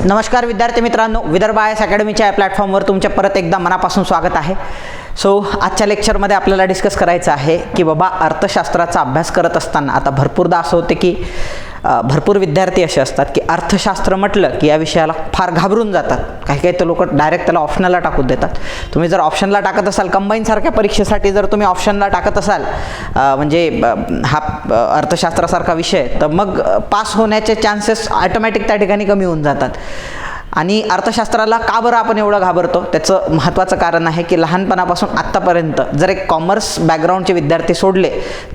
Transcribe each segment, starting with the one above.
नमस्कार विद्यार्थी मित्रांनो, विदर्भ आय एस अकॅडमीच्या प्लॅटफॉर्मवर तुमच्या परत एकदा मनापासून स्वागत आहे. सो आजच्या लेक्चरमध्ये आपल्याला डिस्कस करायचं आहे की बाबा अर्थशास्त्राचा अभ्यास करत असताना आता भरपूरदा असं होते की भरपूर विद्यार्थी असे असतात की अर्थशास्त्र म्हटलं की या विषयाला फार घाबरून जातात. काही काही तर लोक डायरेक्ट त्याला ऑप्शनला टाकून देतात. तुम्ही जर ऑप्शनला टाकत असाल, कंबाईनसारख्या परीक्षेसाठी जर तुम्ही ऑप्शनला टाकत असाल म्हणजे हा अर्थशास्त्रासारखा विषय, तर मग पास होण्याचे चान्सेस ऑटोमॅटिक त्या ठिकाणी कमी होऊन जातात. आणि अर्थशास्त्राला का बरं आपण एवढं घाबरतो, त्याचं महत्त्वाचं कारण आहे की लहानपणापासून आत्तापर्यंत जर एक कॉमर्स बॅकग्राऊंडचे विद्यार्थी सोडले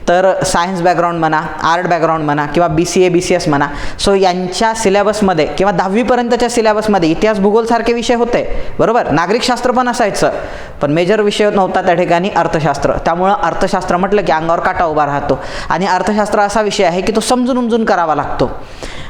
तर सायन्स बॅकग्राऊंड म्हणा, आर्ट बॅकग्राऊंड म्हणा किंवा BCA BCS म्हणा, सो यांच्या सिलेबसमध्ये किंवा 10वीपर्यंतच्या सिलेबसमध्ये इतिहास भूगोलसारखे विषय होते, बरोबर. नागरिकशास्त्र पण असायचं, पण मेजर विषय नव्हता त्या ठिकाणी अर्थशास्त्र. त्यामुळं अर्थशास्त्र म्हटलं की अंगावर काटा उभा राहतो. आणि अर्थशास्त्र असा विषय आहे की तो समजून उमजून करावा लागतो.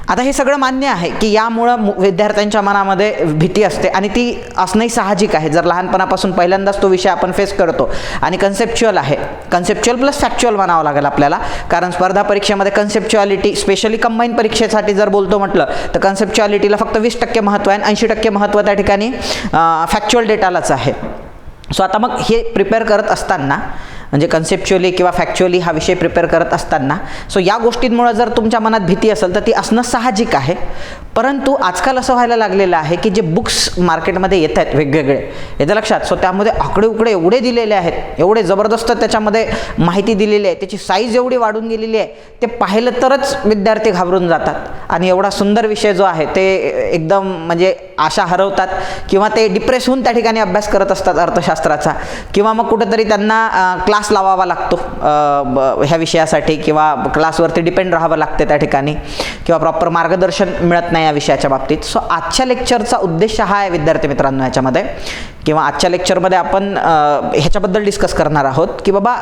आता हे सगळं मान्य आहे की यामुळं विद्यार्थ्यांच्या मनामध्ये भीती असते आणि ती असणंही साहजिक आहे. जर लहानपणापासून पहिल्यांदाच तो विषय आपण फेस करतो आणि कन्सेप्च्युअल आहे, कन्सेप्च्युअल प्लस फॅक्च्युअल म्हणावं लागेल आपल्याला, कारण स्पर्धा परीक्षेमध्ये कन्सेप्च्युअलिटी, स्पेशली कंबाईन परीक्षेसाठी जर बोलतो म्हटलं तर कन्सेप्च्युअलिटीला फक्त 20% महत्त्व आहे आणि 80% महत्त्व त्या ठिकाणी फॅक्च्युअल डेटालाच आहे. सो आता मग हे प्रिपेअर करत असताना म्हणजे कन्सेप्च्युअली किंवा फॅक्च्युअली हा विषय प्रिपेअर करत असताना सो या गोष्टींमुळे जर तुमच्या मनात भीती असेल तर ती असणं साहजिक आहे. परंतु आजकाल असं व्हायला लागलेलं आहे की जे बुक्स मार्केटमध्ये येत आहेत वेगवेगळे, येतं लक्षात. सो त्यामध्ये आकडे उकडे एवढे दिलेले आहेत, एवढे जबरदस्त त्याच्यामध्ये माहिती दिलेली आहे, त्याची साईज एवढी वाढून गेलेली आहे, ते पाहिलं तरच विद्यार्थी घाबरून जातात. आणि एवढा सुंदर विषय जो आहे ते एकदम म्हणजे आशा हरवतात किंवा ते डिप्रेस होऊन त्या ठिकाणी अभ्यास करत असतात अर्थशास्त्राचा, किंवा मग कुठेतरी त्यांना क्लास लावावा लागतो ह्या विषयासाठी किंवा क्लासवरती डिपेंड राहावं लागते त्या ठिकाणी, किंवा प्रॉपर मार्गदर्शन मिळत नाही या विषयाच्या बाबतीत. सो आजच्या लेक्चरचा उद्देश हा आहे विद्यार्थी मित्रांनो ह्याच्यामध्ये, किंवा आजच्या लेक्चरमध्ये आपण ह्याच्याबद्दल डिस्कस करणार आहोत की बाबा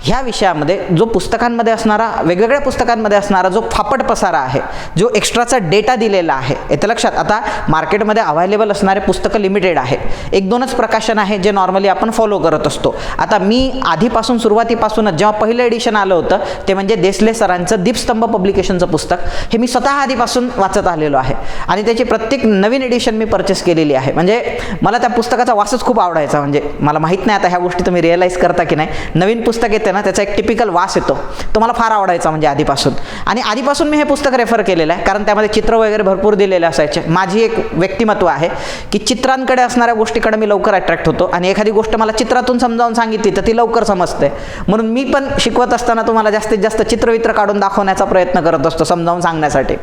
ह्या विषयामध्ये जो पुस्तकांमध्ये असणारा, वेगवेगळ्या पुस्तकांमध्ये असणारा जो फापट पसारा आहे, जो एक्स्ट्राचा डेटा दिलेला आहे, येतं लक्षात. आता मार्केटमध्ये अवेलेबल असणारे पुस्तकं लिमिटेड आहे, 1-2च प्रकाशन आहे जे नॉर्मली आपण फॉलो करत असतो. आता मी आधीपासून सुरुवातीपासूनच जेव्हा पहिलं एडिशन आलं होतं ते म्हणजे देसले सरांचं दीपस्तंभ पब्लिकेशनचं पुस्तक, हे मी स्वतः आधीपासून वाचत आलेलो आहे आणि त्याची प्रत्येक नवीन एडिशन मी परचेस केलेली आहे. म्हणजे मला त्या पुस्तकाचा वासच खूप आवडायचा. म्हणजे मला माहीत नाही आता ह्या गोष्टी तुम्ही रिअलाईज करता की नाही, नवीन पुस्तक येते ना त्याचा एक टिपिकल वास येतो, तो मला फार आवडायचा म्हणजे आधीपासून. आणि आधीपासून मी हे पुस्तक रेफर केलेलं आहे कारण त्यामध्ये चित्र वगैरे भरपूर दिलेले असायचे. माझी एक व्यक्तिमत्व आहे की चित्रांकडे असणाऱ्या गोष्टीकडे मी लवकर अट्रॅक्ट होतो आणि एखादी गोष्ट मला चित्रातून समजावून सांगितली तर ती लवकर समजते. म्हणून मी पण शिकवत असताना तुम्हाला जास्तीत जास्त चित्रवित्र काढून दाखवण्याचा प्रयत्न करत असतो समजावून सांगण्यासाठी.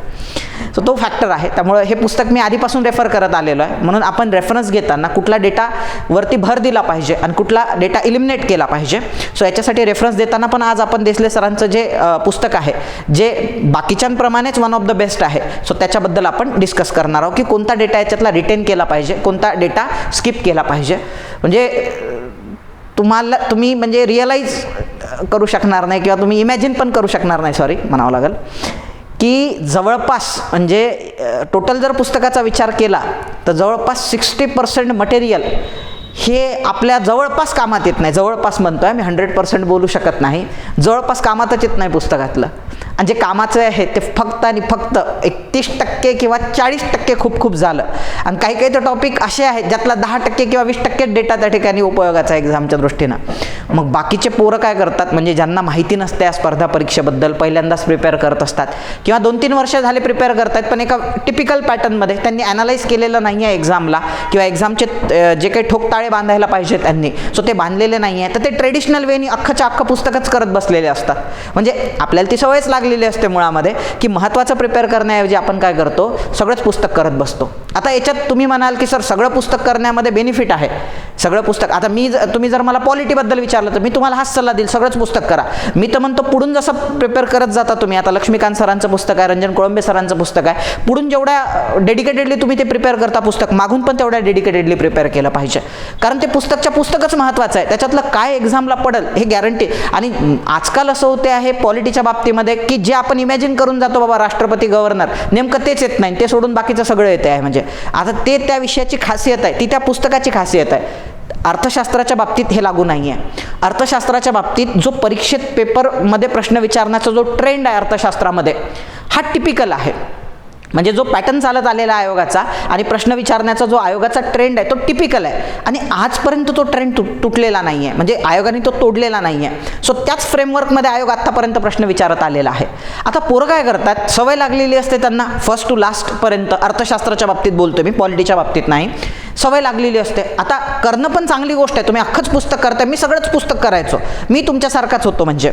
सो तो फॅक्टर आहे. त्यामुळे हे पुस्तक मी आधीपासून रेफर करत आलेलो आहे. म्हणून आपण रेफरन्स घेताना कुठला डेटावरती भर दिला पाहिजे आणि कुठला डेटा इलिमिनेट केला पाहिजे. सो याच्यासाठी रेफरन्स देताना पण आज आपण देसले सरांचं जे पुस्तक आहे जे बाकीच्यांप्रमाणेच वन ऑफ द बेस्ट आहे, सो त्याच्याबद्दल आपण डिस्कस करणार आहोत की कोणता डेटा याच्यातला रिटेन केला पाहिजे, कोणता डेटा स्किप केला पाहिजे. म्हणजे तुम्ही म्हणजे रिअलाईज करू शकणार नाही किंवा तुम्ही इमॅजिन पण करू शकणार नाही, सॉरी म्हणावं लागेल, की जवळपास म्हणजे टोटल जर पुस्तकाचा विचार केला तर जवळपास 60% मटेरियल हे आपल्या जवळपास कामात येत नाही. जवळपास म्हणतो आहे मी, 100% बोलू शकत नाही, जवळपास कामातच येत नाही पुस्तकातलं. आणि जे कामाचं आहे ते फक्त आणि फक्त 31% किंवा 40% खूप खूप झालं. आणि काही काही तर टॉपिक असे आहेत ज्यातला 10% किंवा 20% डेटा त्या ठिकाणी उपयोगाचा आहे एक्झामच्या दृष्टीनं. मग बाकीचे पोरं काय करतात, म्हणजे ज्यांना माहिती नसते या स्पर्धा परीक्षेबद्दल, पहिल्यांदाच प्रिपेअर करत असतात किंवा 2-3 वर्ष झाले प्रिपेअर करतात, पण एका टिपिकल पॅटर्नमध्ये त्यांनी ॲनालाइज केलेलं नाही आहे एक्झामला, किंवा एक्झामचे जे काही ठोकताळे बांधायला पाहिजे त्यांनी, सो ते बांधलेले नाही आहे, तर ते ट्रेडिशनल वेनी अख्खच्या अख्खं पुस्तकच करत बसलेले असतात. म्हणजे आपल्याला ती सवयच लागलेली असते मुळामध्ये की महत्त्वाचं प्रिपेअर करण्याऐवजी आपण काय करतो, सगळंच पुस्तक करत बसतो. आता याच्यात तुम्ही म्हणाल की सर सगळं पुस्तक करण्यामध्ये बेनिफिट आहे, सगळं पुस्तक. आता तुम्ही जर मला पॉलिटीबद्दल विचारलं तर मी तुम्हाला हाच सल्ला देईल, सगळंच पुस्तक करा. मी तर म्हणतो पुढून जसं प्रिपेअर करत जाता तुम्ही, आता लक्ष्मीकांत सरांचं पुस्तक आहे, रंजन कोळंबे सरांचं पुस्तक आहे, पुढून जेवढ्या डेडिकेटेडली तुम्ही ते प्रिपेअर करता पुस्तक, मागून पण तेवढ्या डेडिकेटेडली प्रिपेअर केलं पाहिजे. कारण ते पुस्तकच महत्त्वाचं आहे, त्याच्यातलं काय एक्झामला पडेल हे गॅरंटी. आणि आजकाल असं होते आहे पॉलिटीच्या बाबतीमध्ये की जे आपण इमॅजिन करून जातो बाबा राष्ट्रपती, गव्हर्नर, नेमकं तेच येत नाही, ते सोडून बाकीचं सगळं येते आहे. म्हणजे आता ते त्या विषयाची खासियत आहे, ती त्या पुस्तकाची खासियत आहे. अर्थशास्त्राच्या बाबतीत हे लागू नाही आहे. अर्थशास्त्राच्या बाबतीत जो परीक्षेत पेपरमध्ये प्रश्न विचारण्याचा जो ट्रेंड आहे अर्थशास्त्रामध्ये, हा टिपिकल आहे. म्हणजे जो पॅटर्न चालत आलेला आयोगाचा आणि प्रश्न विचारण्याचा जो आयोगाचा ट्रेंड आहे तो टिपिकल आहे आणि आजपर्यंत तो ट्रेंड तुटलेला नाही आहे, म्हणजे आयोगाने तो तोडलेला नाही आहे. सो त्याच फ्रेमवर्कमध्ये आयोग आत्तापर्यंत प्रश्न विचारत आलेला आहे. आता पोरं काय करतात, सवय लागलेली असते त्यांना फर्स्ट टू लास्टपर्यंत, अर्थशास्त्राच्या बाबतीत बोलतो मी, पॉलिटीच्या बाबतीत नाही, सवय लागलेली असते. आता करणं पण चांगली गोष्ट आहे, तुम्ही अख्खंच पुस्तक करताय, मी सगळंच पुस्तक करायचो, मी तुमच्यासारखाच होतो, म्हणजे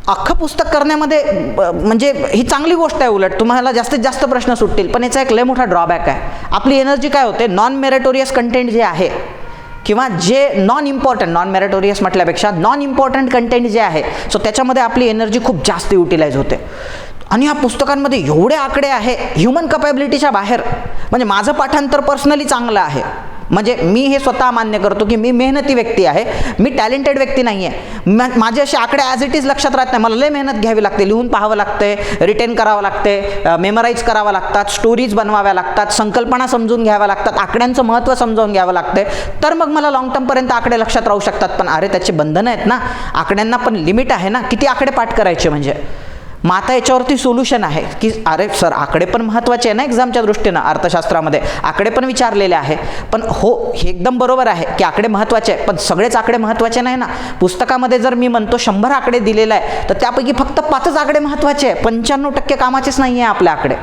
अख्खं पुस्तक करण्यामध्ये म्हणजे ही चांगली गोष्ट आहे, उलट तुम्हाला जास्तीत जास्त प्रश्न सुटतील. पण याचा एक लय मोठा ड्रॉबॅक आहे, आपली एनर्जी काय होते, नॉन मेरिटोरियस कंटेंट जे आहे किंवा जे नॉन मेरिटोरियस म्हटल्यापेक्षा नॉन इम्पॉर्टंट कंटेंट जे आहे, सो त्याच्यामध्ये आपली एनर्जी खूप जास्त युटिलाइज होते. आणि ह्या पुस्तकांमध्ये एवढे आकडे आहे ह्युमन कपॅबिलिटीच्या बाहेर. म्हणजे माझं पाठांतर पर्सनली चांगलं आहे, म्हणजे मी हे स्वतः मान्य करतो की मी मेहनती व्यक्ती आहे, मी टॅलेंटेड व्यक्ती नाही आहे. माझे असे आकडे ॲज इट इज लक्षात राहत नाही, मला लय मेहनत घ्यावी लागते, लिहून पाहावं लागते, रिटेन करावं लागते, मेमराईज करावं लागतात, स्टोरीज बनवाव्या लागतात, संकल्पना समजून घ्याव्या लागतात, आकड्यांचं महत्त्व समजावून घ्यावं लागते, तर मग मला लॉंग टर्मपर्यंत आकडे लक्षात राहू शकतात. पण अरे त्याचे बंधनं आहेत ना, आकड्यांना पण लिमिट आहे ना, किती आकडे पाठ करायचे. म्हणजे मग आता याच्यावरती सोल्युशन आहे की अरे सर आकडे पण महत्त्वाचे आहे ना एक्झामच्या दृष्टीनं, अर्थशास्त्रामध्ये आकडे पण विचारलेले आहे. पण हो, हे एकदम बरोबर आहे की आकडे महत्त्वाचे आहे, पण सगळेच आकडे महत्त्वाचे नाही ना. पुस्तकामध्ये जर मी म्हणतो 100 आकडे दिलेले आहे, तर त्यापैकी फक्त 5च आकडे महत्त्वाचे आहे, 95% कामाचेच नाही आहे आपले आकडे.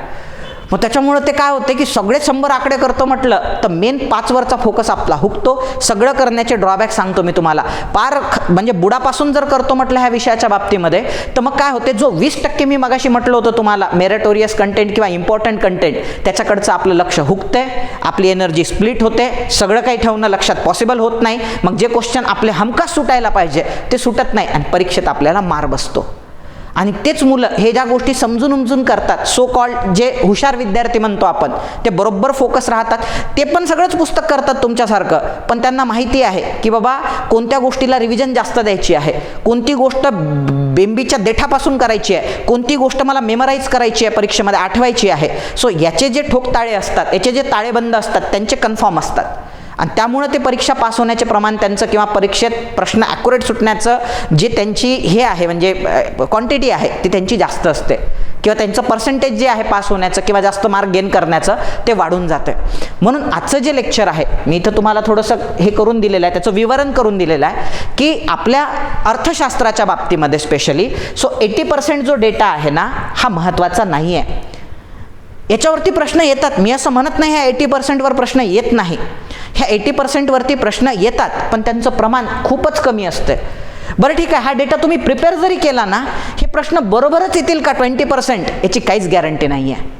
मग त्याच्यामुळे ते काय होते की सगळे 100 आकडे करतो म्हटलं तर मेन 5वरचा फोकस आपला हुकतो. सगळं करण्याचे ड्रॉबॅक सांगतो मी तुम्हाला, पार म्हणजे बुडापासून जर करतो म्हटलं ह्या विषयाच्या बाबतीमध्ये, तर मग काय होते, जो 20% मी मगाशी म्हटलं होतं तुम्हाला मेरिटोरियस कंटेंट किंवा इम्पॉर्टंट कंटेंट, त्याच्याकडचं आपलं लक्ष हुकते, आपली एनर्जी स्प्लिट होते, सगळं काही ठेवणं लक्षात पॉसिबल होत नाही. मग जे क्वेश्चन आपले हमखास सुटायला पाहिजे ते सुटत नाही आणि परीक्षेत आपल्याला मार बसतो. आणि तेच मुलं हे ज्या गोष्टी समजून उमजून करतात, सो कॉल्ड जे हुशार विद्यार्थी म्हणतो आपण, ते बरोबर फोकस राहतात, ते पण सगळंच पुस्तक करतात तुमच्यासारखं, पण त्यांना माहिती आहे की बाबा कोणत्या गोष्टीला रिव्हिजन जास्त द्यायची आहे, कोणती गोष्ट बेंबीच्या देठापासून करायची आहे, कोणती गोष्ट मला मेमराईज करायची आहे, परीक्षेमध्ये आठवायची आहे. सो याचे जे ठोकताळे असतात, याचे जे ताळेबंद असतात, त्यांचे कन्फर्म असतात आणि त्यामुळे ते परीक्षा पास होण्याचे प्रमाण त्यांचं किंवा परीक्षेत प्रश्न ॲक्युरेट सुटण्याचं जे त्यांची हे आहे म्हणजे क्वांटिटी आहे ती त्यांची जास्त असते किंवा त्यांचं पर्सेंटेज जे आहे पास होण्याचं किंवा जास्त मार्क गेन करण्याचं ते वाढून जातं. म्हणून आजचं जे लेक्चर आहे मी इथं तुम्हाला थोडंसं हे करून दिलेलं आहे, त्याचं विवरण करून दिलेलं आहे की आपल्या अर्थशास्त्राच्या बाबतीमध्ये स्पेशली 80% जो डेटा आहे ना हा महत्त्वाचा नाही आहे. याच्यावरती प्रश्न येतात, मी असं म्हणत नाही ह्या 80%वर प्रश्न येत नाही, ह्या 80%वरती प्रश्न येतात, पण त्यांचं प्रमाण खूपच कमी असतं. बरं ठीक आहे, हा डेटा तुम्ही प्रिपेअर जरी केला ना, हे प्रश्न बरोबरच येतील का 20%, याची काहीच गॅरंटी नाही आहे.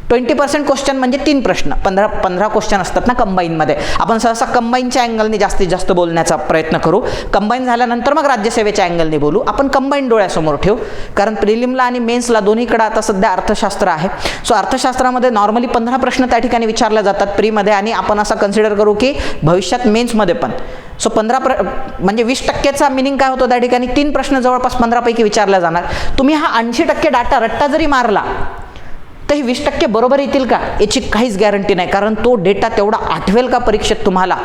20% क्वेश्चन म्हणजे 3 प्रश्न, 15 क्वेश्चन असतात ना कंबाईनमध्ये. आपण सहसा कंबाईनच्या अँगलने जास्तीत जास्त बोलण्याचा प्रयत्न करू, कंबाईन झाल्यानंतर मग राज्यसेवेच्या अँगलने बोलू. आपण कंबाईन डोळ्यासमोर ठेवू, कारण प्रिलिमला आणि मेन्सला दोन्हीकडे आता सध्या अर्थशास्त्र आहे. सो अर्थशास्त्रामध्ये नॉर्मली 15 प्रश्न त्या ठिकाणी विचारले जातात प्रीमध्ये, आणि आपण असं कन्सिडर करू की भविष्यात मेन्समध्ये पण. सो 15 म्हणजे 20%चा मिनिंग काय होतो त्या ठिकाणी, 3 प्रश्न जवळपास 15 पैकी विचारले जाणार. तुम्ही हा 80% डाटा रट्टा जरी मारला तर हे 20% बरोबर येतील का, याची काहीच गॅरंटी नाही, कारण तो डेटा तेवढा आठवेल का परीक्षेत तुम्हाला,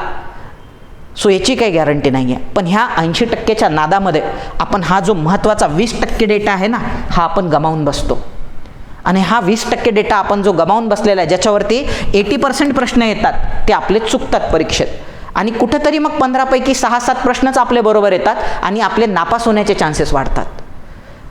सो याची काही गॅरंटी नाही आहे. पण ह्या 80%च्या नादामध्ये आपण हा जो महत्त्वाचा 20% डेटा आहे ना हा आपण गमावून बसतो. आणि हा 20% डेटा आपण जो गमावून बसलेला आहे, ज्याच्यावरती 80% प्रश्न येतात, ते आपले चुकतात परीक्षेत. आणि कुठेतरी मग 15 पैकी 6-7 प्रश्नच आपले बरोबर येतात आणि आपले नापास होण्याचे चान्सेस वाढतात.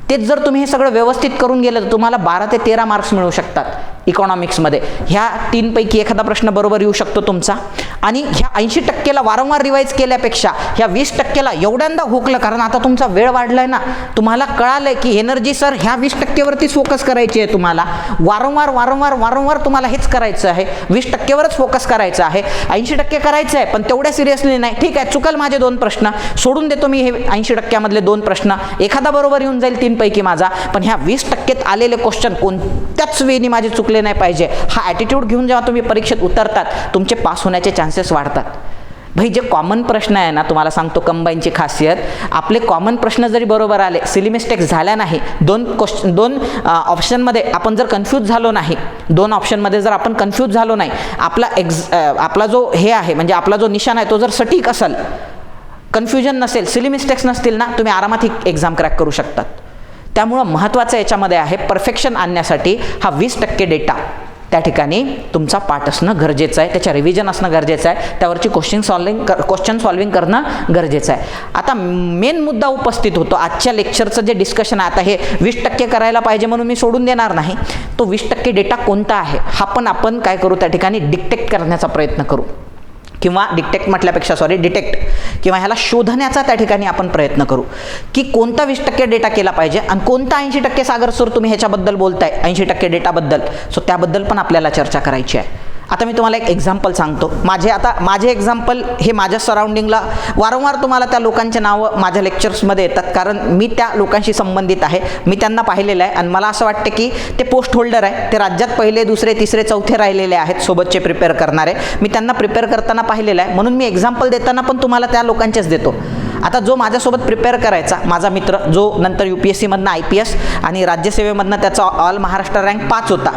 तेच जर तुम्ही हे सगळं व्यवस्थित करून गेलं तर तुम्हाला 12 ते 13 मार्क्स मिळू शकतात इकॉनॉमिक्समध्ये. ह्या 3 पैकी एखादा प्रश्न बरोबर येऊ शकतो तुमचा. आणि ह्या 80%ला वारंवार रिवाईज केल्यापेक्षा ह्या 20%ला एवढ्यांदा हुकलं, कारण आता तुमचा वेळ वाढलाय ना, तुम्हाला कळालंय की एनर्जी सर ह्या 20%वरतीच फोकस करायची आहे. तुम्हाला वारंवार वारंवार वारंवार तुम्हाला हेच करायचं आहे, 20%वरच फोकस करायचं आहे. 80% करायचं आहे पण तेवढ्या सिरियसली नाही. ठीक आहे, चुकल माझे 2 प्रश्न, सोडून देतो मी हे 80%मधले 2 प्रश्न, एखादा बरोबर येऊन जाईल 3 पैकी माझा, पण ह्या 20%त आलेले क्वेश्चन कोणत्याच वेळी माझे चुकले नाही पाहिजे. हा ॲटिट्यूड घेऊन जेव्हा तुम्ही परीक्षेत उतरतात तुमचे पास होण्याचे चान्सेस वाढतात. भाई जे कॉमन प्रश्न आहे ना, तुम्हाला सांगतो कंबाईनची खासियत, आपले कॉमन प्रश्न जरी बरोबर आले, सिली मिस्टेक्स झाल्या नाही, 2 ऑप्शनमध्ये आपण जर कन्फ्यूज झालो नाही, 2 ऑप्शनमध्ये जर आपण कन्फ्यूज झालो नाही, आपला जो हे आहे म्हणजे आपला जो निशाण आहे तो जर सटीक असेल, कन्फ्युजन नसेल, सिली मिस्टेक्स नसतील ना, तुम्ही आरामात ही एक्झाम क्रॅक करू शकतात. त्यामुळं महत्त्वाचं याच्यामध्ये आहे, परफेक्शन आणण्यासाठी हा 20% डेटा त्या ठिकाणी तुमचा पाठ असणं गरजेचं आहे, त्याच्या रिव्हिजन असणं गरजेचं आहे, त्यावरची क्वेश्चन सॉल्विंग करणं गरजेचं आहे. आता मेन मुद्दा उपस्थित होतो आजच्या लेक्चरचं जे डिस्कशन आहे. आता हे 20% करायला पाहिजे म्हणून मी सोडून देणार नाही. तो 20% डेटा कोणता आहे हा पण आपण काय करू, त्या ठिकाणी डिटेक्ट करण्याचा प्रयत्न करू, किंवा डिटेक्ट किंवा ह्याला शोधण्याचा त्या ठिकाणी आपण प्रयत्न करू की कोणता 20% डेटा केला पाहिजे आणि कोणता 80% सागर सर तुम्ही ह्याच्याबद्दल बोलताय 80% डेटाबद्दल. सो त्याबद्दल पण आपल्याला चर्चा करायची आहे. आता मी तुम्हाला एक एक्झाम्पल सांगतो. माझे एक्झाम्पल हे माझ्या सराउंडिंगला वारंवार तुम्हाला त्या लोकांचे नावं माझ्या लेक्चर्समध्ये येतात, कारण मी त्या लोकांशी संबंधित आहे, मी त्यांना पाहिलेलं आहे आणि मला असं वाटतं की ते पोस्ट होल्डर आहे, ते राज्यात पहिले, दुसरे, तिसरे, चौथे राहिलेले आहेत सोबतचे प्रिपेअर करणारे. मी त्यांना प्रिपेअर करताना पाहिलेलं आहे, म्हणून मी एक्झाम्पल देताना पण तुम्हाला त्या लोकांचेच देतो. आता जो माझ्यासोबत प्रिपेअर करायचा माझा मित्र, जो नंतर UPSCमधनं IPS आणि राज्यसेवेमधनं त्याचा ऑल महाराष्ट्र रँक 5 होता.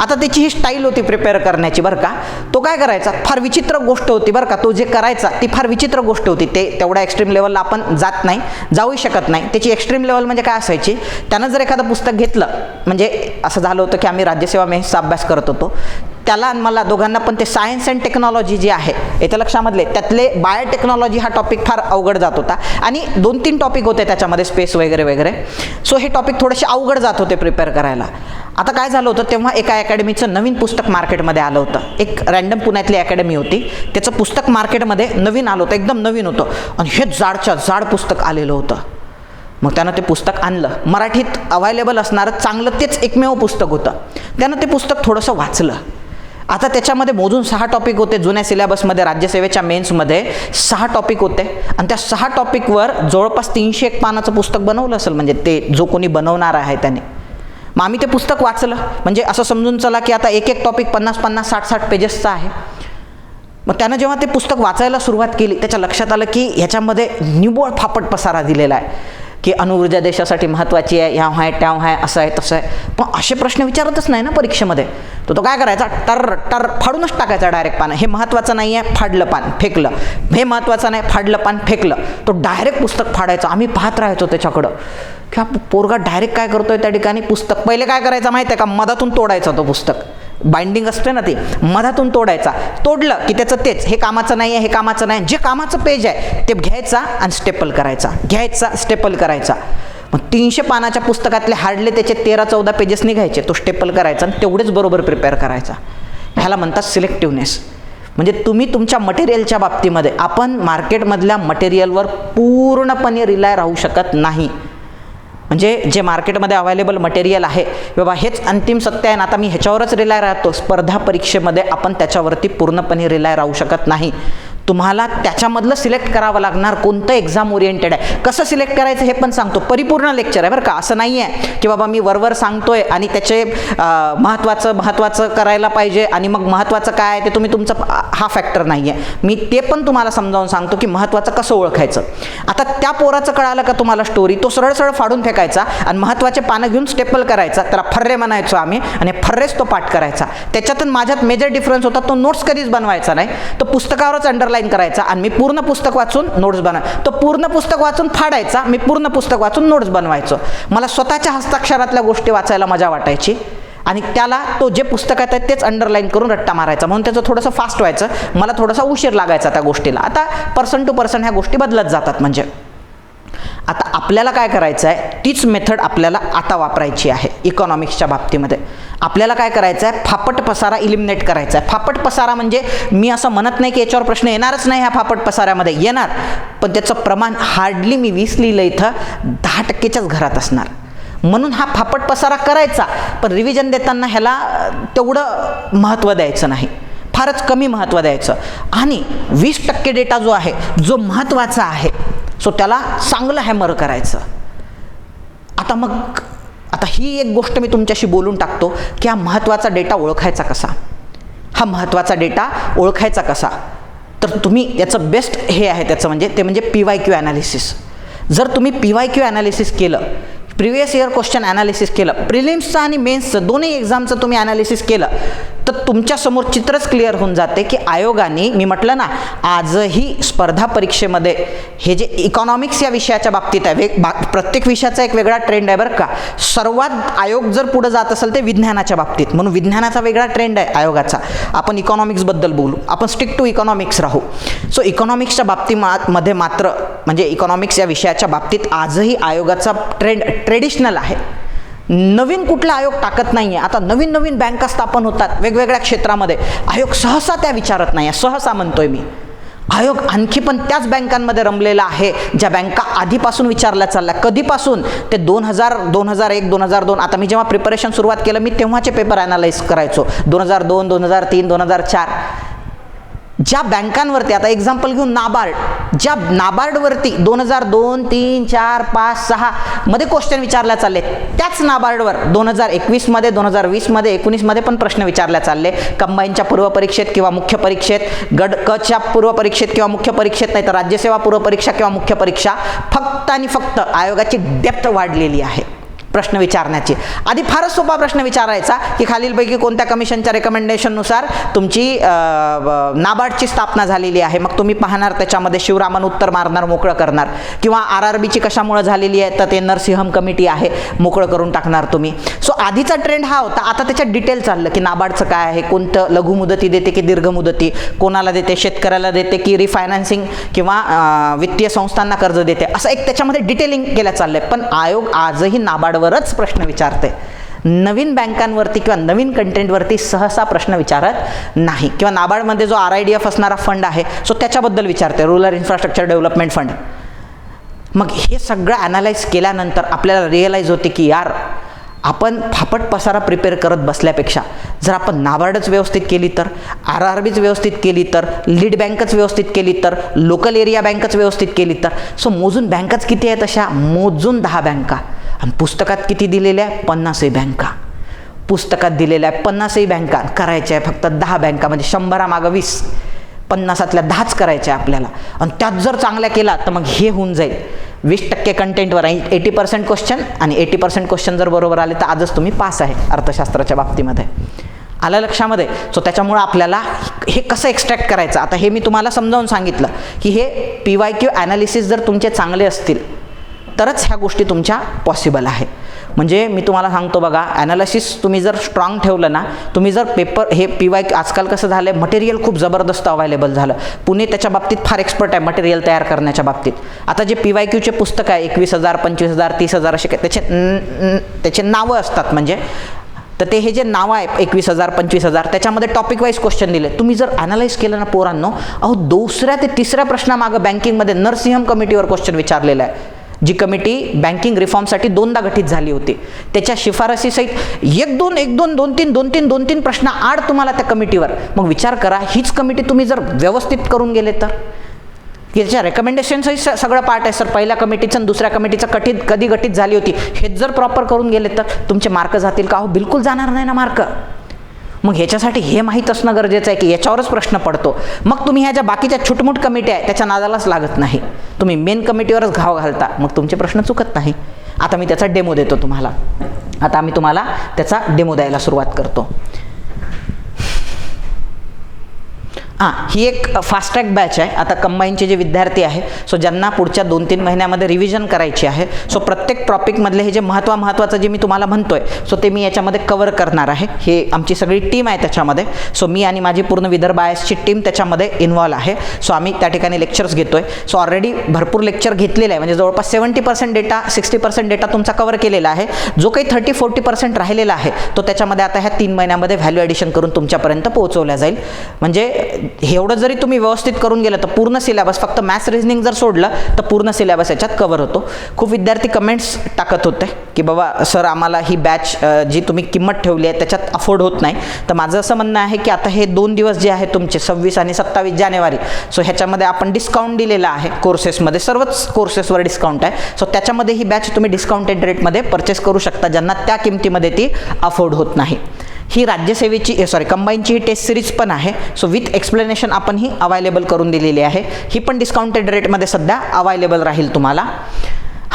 आता त्याची ही स्टाईल होती प्रिपेअर करण्याची बरं का. तो काय करायचा, फार विचित्र गोष्ट होती बरं का. तो जे करायचा ती फार विचित्र गोष्ट होती. ते तेवढ्या एक्स्ट्रीम लेवलला आपण जात नाही, जाऊही शकत नाही. त्याची एक्स्ट्रीम लेवल म्हणजे काय असायची, त्यानं जर एखादं पुस्तक घेतलं, म्हणजे असं झालं होतं की आम्ही राज्यसेवा मेन्सचा अभ्यास करत होतो, त्याला आणि मला दोघांना पण ते सायन्स अँड टेक्नॉलॉजी जे आहे येत्या लक्षामधले त्यातले बायोटेक्नॉलॉजी हा टॉपिक फार अवघड जात होता आणि 2-3 टॉपिक होते त्याच्यामध्ये, स्पेस वगैरे वगैरे. सो हे टॉपिक थोडेसे अवघड जात होते प्रिपेअर करायला. आता काय झालं होतं, तेव्हा एका अकॅडमीचं नवीन पुस्तक मार्केटमध्ये आलं होतं. एक रँडम पुण्यातली अकॅडमी होती, त्याचं पुस्तक मार्केटमध्ये नवीन आलं होतं, एकदम नवीन होतं आणि हे जाडच्या जाड पुस्तक आलेलं होतं. मग त्यानं ते पुस्तक आणलं, मराठीत अवेलेबल असणारं चांगलं तेच एकमेव पुस्तक होतं. त्यानं ते पुस्तक थोडंसं वाचलं. आता त्याच्यामध्ये मोजून 6 टॉपिक होते. जुन्या सिलेबसमध्ये राज्यसेवेच्या मेन्समध्ये 6 टॉपिक होते आणि त्या 6 टॉपिकवर जवळपास 301 पानाचं पुस्तक बनवलं असेल, म्हणजे ते जो कोणी बनवणार आहे त्याने. मग आम्ही ते पुस्तक वाचलं, म्हणजे असं समजून चला की आता एक टॉपिक 50-50, 60-60 पेजेसचा आहे. मग त्यानं जेव्हा ते पुस्तक वाचायला सुरुवात केली, त्याच्या लक्षात आलं की ह्याच्यामध्ये निव्वळ फापट पसारा दिलेला आहे की अणुऊर्जा देशासाठी महत्त्वाची आहे, ह्याव आहे, ट्याव आहे, असं आहे, तसं आहे. पण असे प्रश्न विचारतच नाही ना परीक्षेमध्ये. तो काय करायचा, टर फाडूनच टाकायचा डायरेक्ट पान. हे महत्त्वाचं नाही आहे, फाडलं पान, फेकलं. हे महत्त्वाचं नाही, फाडलं पान, फेकलं. तो डायरेक्ट पुस्तक फाडायचा. आम्ही पाहत राहायचो त्याच्याकडं की हा पोरगा डायरेक्ट काय करतोय त्या ठिकाणी. पुस्तक पहिले काय करायचं माहिती आहे का, मधातून तोडायचा तो पुस्तक. बाइंडिंग असते ना ती, मधातून तोडायचा. तोडलं की त्याचं तेच, हे कामाचं नाही आहे, हे कामाचं नाही, जे कामाचं पेज आहे ते घ्यायचा आणि स्टेपल करायचा, घ्यायचा, स्टेपल करायचा. मग 300 पानाच्या पुस्तकातले हार्डले त्याचे 13-14 पेजेस निघायचे. तो स्टेपल करायचा आणि तेवढेच बरोबर प्रिपेअर करायचा. ह्याला म्हणतात सिलेक्टिव्हनेस. म्हणजे तुम्ही तुमच्या मटेरियलच्या बाबतीमध्ये, आपण मार्केटमधल्या मटेरियलवर पूर्णपणे रिलाय राहू शकत नाही. म्हणजे जे मार्केटमध्ये अवेलेबल मटेरियल आहे, बाबा हेच अंतिम सत्य आहे ना, आता मी ह्याच्यावरच रिलाय राहतो. स्पर्धा परीक्षेमध्ये आपण त्याच्यावरती पूर्णपणे रिलाय राहू शकत नाही. तुम्हाला त्याच्यामधलं सिलेक्ट करावं लागणार, कोणतं एक्झाम ओरिएंटेड आहे. कसं सिलेक्ट करायचं हे पण सांगतो. परिपूर्ण लेक्चर आहे बरं का. असं नाही आहे की बाबा मी वरवर सांगतोय आणि त्याचे महत्त्वाचं करायला पाहिजे आणि मग महत्त्वाचं काय आहे ते तुम्ही तुमचं, हा फॅक्टर नाही आहे. मी ते पण तुम्हाला समजावून सांगतो की महत्त्वाचं कसं ओळखायचं. आता त्या पोराचं कळालं का तुम्हाला स्टोरी, तो सरळ फाडून फेकायचा आणि महत्त्वाचे पानं घेऊन स्टेपल करायचा. त्याला फर्रे म्हणायचो आम्ही आणि फर्रेच तो पाठ करायचा. त्याच्यातून माझ्यात मेजर डिफरन्स होता, तो नोट्स कधीच बनवायचा नाही, तो पुस्तकावरच अंडरलाईन करायचा आणि मी पूर्ण पुस्तक वाचून नोट्स बनवायचो. तो पूर्ण पुस्तक वाचून फाडायचा, मी पूर्ण पुस्तक वाचून नोट्स बनवायचो. मला स्वतःच्या हस्ताक्षरातल्या गोष्टी वाचायला मजा वाटायची आणि त्याला तो जे पुस्तकात आहे तेच अंडरलाईन करून रट्टा मारायचा. म्हणून त्याचं थोडंसं फास्ट व्हायचं, मला थोडासा उशीर लागायचा त्या गोष्टीला. आता पर्सन टू पर्सन ह्या गोष्टी बदलत जातात. म्हणजे आता आपल्याला काय करायचं आहे, तीच मेथड आपल्याला आता वापरायची आहे इकॉनॉमिक्सच्या बाबतीमध्ये. आपल्याला काय करायचं आहे, फापट पसारा इलिमिनेट करायचा आहे. फापट पसारा म्हणजे मी असं म्हणत नाही की याच्यावर प्रश्न येणारच नाही, ह्या फापट पसाऱ्यामध्ये येणार, पण त्याचं प्रमाण हार्डली, मी 20 लिहिलं इथं, 10%च्याच घरात असणार. म्हणून हा फापट पसारा करायचा, पण रिव्हिजन देताना ह्याला तेवढं महत्त्व द्यायचं नाही, फारच कमी महत्त्व द्यायचं. आणि 20% डेटा जो आहे, जो महत्त्वाचा आहे, सो त्याला चांगलं हॅमर करायचं. आता ही एक गोष्ट मी तुमच्याशी बोलून टाकतो की हा महत्त्वाचा डेटा ओळखायचा कसा. हा महत्त्वाचा डेटा ओळखायचा कसा, तर तुम्ही याचं बेस्ट हे आहे त्याचं म्हणजे PYQ ॲनालिसिस. जर तुम्ही PYQ ॲनालिसिस केलं, प्रिव्हियस इयर क्वेश्चन ॲनालिसिस केलं, प्रिलिम्सचं आणि मेन्सचं दोन्ही एक्झामचं तुम्ही ॲनालिसिस केलं तर तुमच्यासमोर चित्रच क्लिअर होऊन जाते की आयोगाने, मी म्हटलं ना आजही स्पर्धा परीक्षेमध्ये हे जे इकॉनॉमिक्स या विषयाच्या बाबतीत आहे, प्रत्येक विषयाचा एक वेगळा ट्रेंड आहे बरं का. सर्वात आयोग जर पुढे जात असेल ते विज्ञानाच्या बाबतीत, म्हणून विज्ञानाचा वेगळा ट्रेंड आहे आयोगाचा. आपण इकॉनॉमिक्सबद्दल बोलू, आपण स्टिक टू इकॉनॉमिक्स राहू. सो इकॉनॉमिक्सच्या बाबतीमध्ये मात्र म्हणजे इकॉनॉमिक्स या विषयाच्या बाबतीत आजही आयोगाचा ट्रेंड ट्रेडिशनल आहे. नवीन कुठला आयोग टाकत नाही आहे. आता नवीन नवीन बँका स्थापन होतात वेगवेगळ्या क्षेत्रामध्ये, आयोग सहसा त्या विचारत नाही आहे. सहसा म्हणतोय मी, आयोग आणखी पण त्याच बँकांमध्ये रमलेला आहे ज्या बँका आधीपासून विचारल्या चालल्या. कधीपासून ते 2000, 2001, 2002. आता मी जेव्हा प्रिपरेशन सुरुवात केलं मी तेव्हाचे पेपर ॲनालाइज करायचो. 2002, 2003, 2004. ज्या बँकांवरती, आता एक्झाम्पल घेऊन नाबार्ड, ज्या नाबार्डवरती 2002, 3, 4, 5, 6 मध्ये क्वेश्चन विचारल्या चालले, त्याच नाबार्डवर 2021 मध्ये, 2020 मध्ये, 19 मध्ये पण प्रश्न विचारल्या चालले. कंबाईनच्या पूर्वपरीक्षेत किंवा मुख्य परीक्षेत, गट कच्या पूर्वपरीक्षेत किंवा मुख्य परीक्षेत, नाही तर राज्यसेवा पूर्वपरीक्षा किंवा मुख्य परीक्षा. फक्त आणि फक्त आयोगाची डेप्थ वाढलेली आहे प्रश्न विचारण्याची. आधी फारच सोपा प्रश्न विचारायचा की खालीलपैकी कोणत्या कमिशनच्या रेकमेंडेशननुसार तुमची नाबार्डची स्थापना झालेली आहे. मग तुम्ही पाहणार त्याच्यामध्ये शिवरामन उत्तर मारणार, मोकळं करणार. किंवा RRBची कशामुळे झालेली आहे तर ते नरसिंहम कमिटी आहे, मोकळं करून टाकणार तुम्ही. सो आधीचा ट्रेंड हा होता. आता त्याच्यात डिटेल चाललं की नाबार्डचं काय आहे, कोणतं लघु मुदती देते की दीर्घ मुदती, कोणाला देते, शेतकऱ्याला देते की रिफायनान्सिंग किंवा वित्तीय संस्थांना कर्ज देते, असं एक त्याच्यामध्ये डिटेलिंग केलं चाललंय. पण आयोग आजही नाबार्डवरच प्रश्न विचारते. नवीन बँकांवरती किंवा नवीन कंटेंटवरती सहसा प्रश्न विचारत नाही. किंवा नाबार्डमध्ये जो RIDF असणारा फंड आहे सो त्याच्याबद्दल विचारते, रुरल इन्फ्रास्ट्रक्चर डेव्हलपमेंट फंड. मग हे सगळं ॲनालाइज केल्यानंतर आपल्याला रिअलाइज होते की यार आपण फापट पसारा प्रिपेअर करत बसल्यापेक्षा जर आपण नाबार्डच व्यवस्थित केली तर, RRBच व्यवस्थित केली तर, लीड बँकच व्यवस्थित केली तर, लोकल एरिया बँकच व्यवस्थित केली तर. सो मोजून बँकाच किती आहेत अशा, मोजून 10 बँका. आणि पुस्तकात किती दिलेल्या आहे, 50 बँका. पुस्तकात दिलेल्या आहे 50 बँका, करायच्या आहे फक्त 10 बँका. म्हणजे 100 मागं 20, 50तल्या 10च करायच्या आहे आपल्याला. आणि त्यात जर चांगल्या केला तर मग हे होऊन जाईल 20% कंटेंटवर 80% क्वेश्चन, आणि 80% क्वेश्चन जर बरोबर आले तर आजच तुम्ही पास आहे अर्थशास्त्राच्या बाबतीमध्ये. आलं लक्षामध्ये. सो त्याच्यामुळं आपल्याला हे कसं एक्स्ट्रॅक्ट करायचं, आता हे मी तुम्हाला समजावून सांगितलं की हे PYQ ॲनालिसिस जर तुमचे चांगले असतील तरच ह्या गोष्टी तुमच्या पॉसिबल आहे. म्हणजे मी तुम्हाला सांगतो बघा, ॲनालिसिस तुम्ही जर स्ट्रॉंग ठेवलं ना, तुम्ही जर पेपर हे PYQ, आजकाल कसं झालं आहे मटेरियल खूप जबरदस्त अवेलेबल झालं. पुणे त्याच्या बाबतीत फार एक्सपर्ट आहे मटेरियल तयार करण्याच्या बाबतीत. आता जे PYQचे पुस्तक आहे 21,000, 25,000, 30,000 असे त्याचे नावं असतात. म्हणजे तर ते हे जे नावं आहे 21,000, 25,000 त्याच्यामध्ये टॉपिक वाईज क्वेश्चन दिले. तुम्ही जर ॲनालाइज केलं ना पोरांनो, अहो 2ऱ्या ते 3ऱ्या प्रश्नामागं बँकिंगमध्ये नरसिंहम कमिटीवर क्वेश्चन विचारलेला आहे. जी कमिटी बँकिंग रिफॉर्मसाठी 2दा गठीत झाली होती. त्याच्या शिफारसीसहित 2-3 प्रश्न आड तुम्हाला त्या कमिटीवर. मग विचार करा, हीच कमिटी तुम्ही जर व्यवस्थित करून गेले तर, त्याच्या रेकमेंडेशनसहित सगळं पार्ट आहे सर, पहिल्या कमिटीचं आणि दुसऱ्या कमिटीचं कधी गठीत झाली होती, हेच जर प्रॉपर करून गेले तर तुमचे मार्क जातील का? हो बिलकुल जाणार नाही ना मार्क. मग ह्याच्यासाठी हे माहीत असणं गरजेचं आहे की याच्यावरच प्रश्न पडतो. मग तुम्ही ह्या ज्या बाकीच्या छोटमोट कमिटी आहे त्याच्या नादालाच लागत नाही, तुम्ही मेन कमिटीवरच घाव घालता, मग तुमचे प्रश्न चुकत नाही. आता मी त्याचा डेमो देतो तुम्हाला. आता आम्ही तुम्हाला त्याचा डेमो द्यायला सुरुवात करतो. ही एक फास्ट ट्रॅक बॅच आहे. आता कंबाईनचे जे विद्यार्थी आहे सो ज्यांना पुढच्या 2-3 महिन्यामध्ये रिव्हिजन करायची आहे, सो प्रत्येक टॉपिकमधले हे जे महत्त्वाचं जे मी तुम्हाला म्हणतोय सो ते मी याच्यामध्ये कव्हर करणार आहे. हे आमची सगळी टीम आहे त्याच्यामध्ये. सो मी आणि माझी पूर्ण विदर्भ IASची टीम त्याच्यामध्ये इन्व्हॉल्व आहे. सो आम्ही त्या ठिकाणी लेक्चर्स घेतोय. सो ऑलरेडी भरपूर लेक्चर घेतलेले आहे. म्हणजे जवळपास 70% डेटा, 60% डेटा तुमचा कव्हर केलेला आहे. जो काही 30-40% राहिलेला आहे तो त्याच्यामध्ये आता ह्या 3 महिन्यामध्ये व्हॅल्यू ॲडिशन करून तुमच्यापर्यंत पोहोचवल्या जाईल. म्हणजे एवढं जरी तुम्ही व्यवस्थित करून गेलं तर पूर्ण सिलेबस, फक्त मॅथ्स रिझनिंग जर सोडलं तर पूर्ण सिलेबस याच्यात कव्हर होतो. खूप विद्यार्थी कमेंट्स टाकत होते की बाबा सर आम्हाला ही बॅच जी तुम्ही किंमत ठेवली आहे त्याच्यात अफोर्ड होत नाही. तर माझं असं म्हणणं आहे की आता हे 2 दिवस जे आहे तुमचे 26 आणि 27 जानेवारी, सो ह्याच्यामध्ये आपण डिस्काउंट दिलेला आहे कोर्सेसमध्ये, सर्वच कोर्सेसवर डिस्काउंट आहे. सो त्याच्यामध्ये ही बॅच तुम्ही डिस्काउंटेड रेटमध्ये परचेस करू शकता ज्यांना त्या किमतीमध्ये ती अफोर्ड होत नाही. ही राज्यसेवेची कंबाईनची ही टेस्ट सिरीज पण आहे. सो विथ एक्सप्लेनेशन आपण ही अवेलेबल करून दिलेली आहे. ही पण डिस्काउंटेड रेटमध्ये सध्या अवेलेबल राहील तुम्हाला.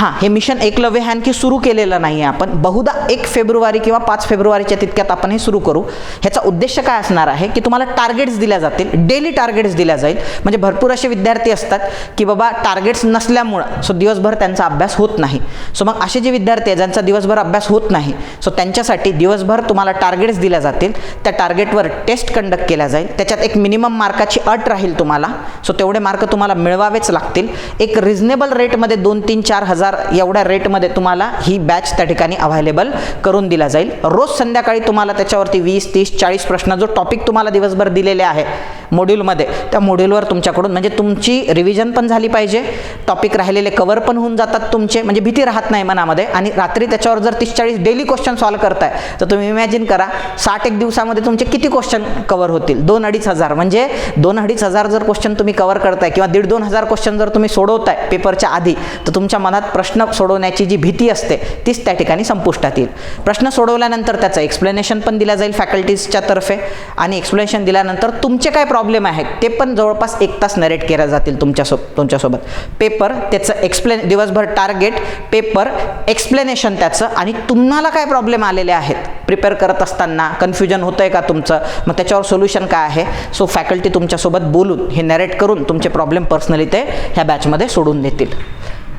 हां, हे मिशन एकलव्य हे आणखी सुरू केलेलं नाही आहे आपण. बहुधा 1 फेब्रुवारी किंवा 5 फेब्रुवारीच्या तितक्यात आपण हे सुरू करू. ह्याचा उद्देश काय असणार आहे की तुम्हाला टार्गेट्स दिल्या जातील, डेली टार्गेट्स दिल्या जाईल. म्हणजे भरपूर असे विद्यार्थी असतात की बाबा टार्गेट्स नसल्यामुळं सो दिवसभर त्यांचा अभ्यास होत नाही. सो मग असे जे विद्यार्थी आहेत ज्यांचा दिवसभर अभ्यास होत नाही, सो त्यांच्यासाठी दिवसभर तुम्हाला टार्गेट्स दिल्या जातील. त्या टार्गेटवर टेस्ट कंडक्ट केल्या जाईल. त्याच्यात एक मिनिमम मार्काची अट राहील तुम्हाला. सो तेवढे मार्क तुम्हाला मिळवावेच लागतील. एक रिझनेबल रेटमध्ये 2-3-4 हजार एवढ्या रेटमध्ये तुम्हाला ही बॅच त्या ठिकाणी अवेलेबल करून दिला जाईल. रोज संध्याकाळी तुम्हाला त्याच्यावरती 20-30-40 प्रश्न जो टॉपिक तुम्हाला दिवसभर दिलेले आहे मॉड्यूलमध्ये, त्या मॉड्यूलवर तुमच्याकडून म्हणजे तुमची रिव्हिजन पण झाली पाहिजे, टॉपिक राहिलेले कव्हर पण होऊन जातात तुमचे, म्हणजे भीती राहत नाही मनामध्ये. आणि रात्री त्याच्यावर जर 30-40 डेली क्वेश्चन सॉल्व्ह करताय तर तुम्ही इमॅजिन करा 60 दिवसामध्ये तुमचे किती क्वेश्चन कव्हर होतील. 2-2.5 हजार, म्हणजे 2-2.5 हजार जर क्वेश्चन तुम्ही कव्हर करताय किंवा 1,500-2 हजार क्वेश्चन जर तुम्ही सोडवताय पेपरच्या आधी, तर तुमच्या मनात प्रश्न सोडवण्याची जी भीती असते तीच त्या ठिकाणी संपुष्टात येईल. प्रश्न सोडवल्यानंतर त्याचं एक्सप्लेनेशन पण दिलं जाईल फॅकल्टीजच्या तर्फे. आणि एक्सप्लेनेशन दिल्यानंतर तुमचे काय प्रॉब्लेम आहेत ते पण जवळपास 1 तास नरेट केल्या जातील तुमच्यासोबत. पेपर, त्याचं दिवसभर टार्गेट, पेपर, एक्सप्लेनेशन त्याचं, आणि तुम्हाला काय प्रॉब्लेम आलेले आहेत प्रिपेअर करत असताना, कन्फ्युजन होतंय का तुमचं, मग त्याच्यावर सोल्युशन काय आहे. सो फॅकल्टी तुमच्यासोबत बोलून हे नरेट करून तुमचे प्रॉब्लेम पर्सनली ते ह्या बॅचमध्ये सोडून देतील.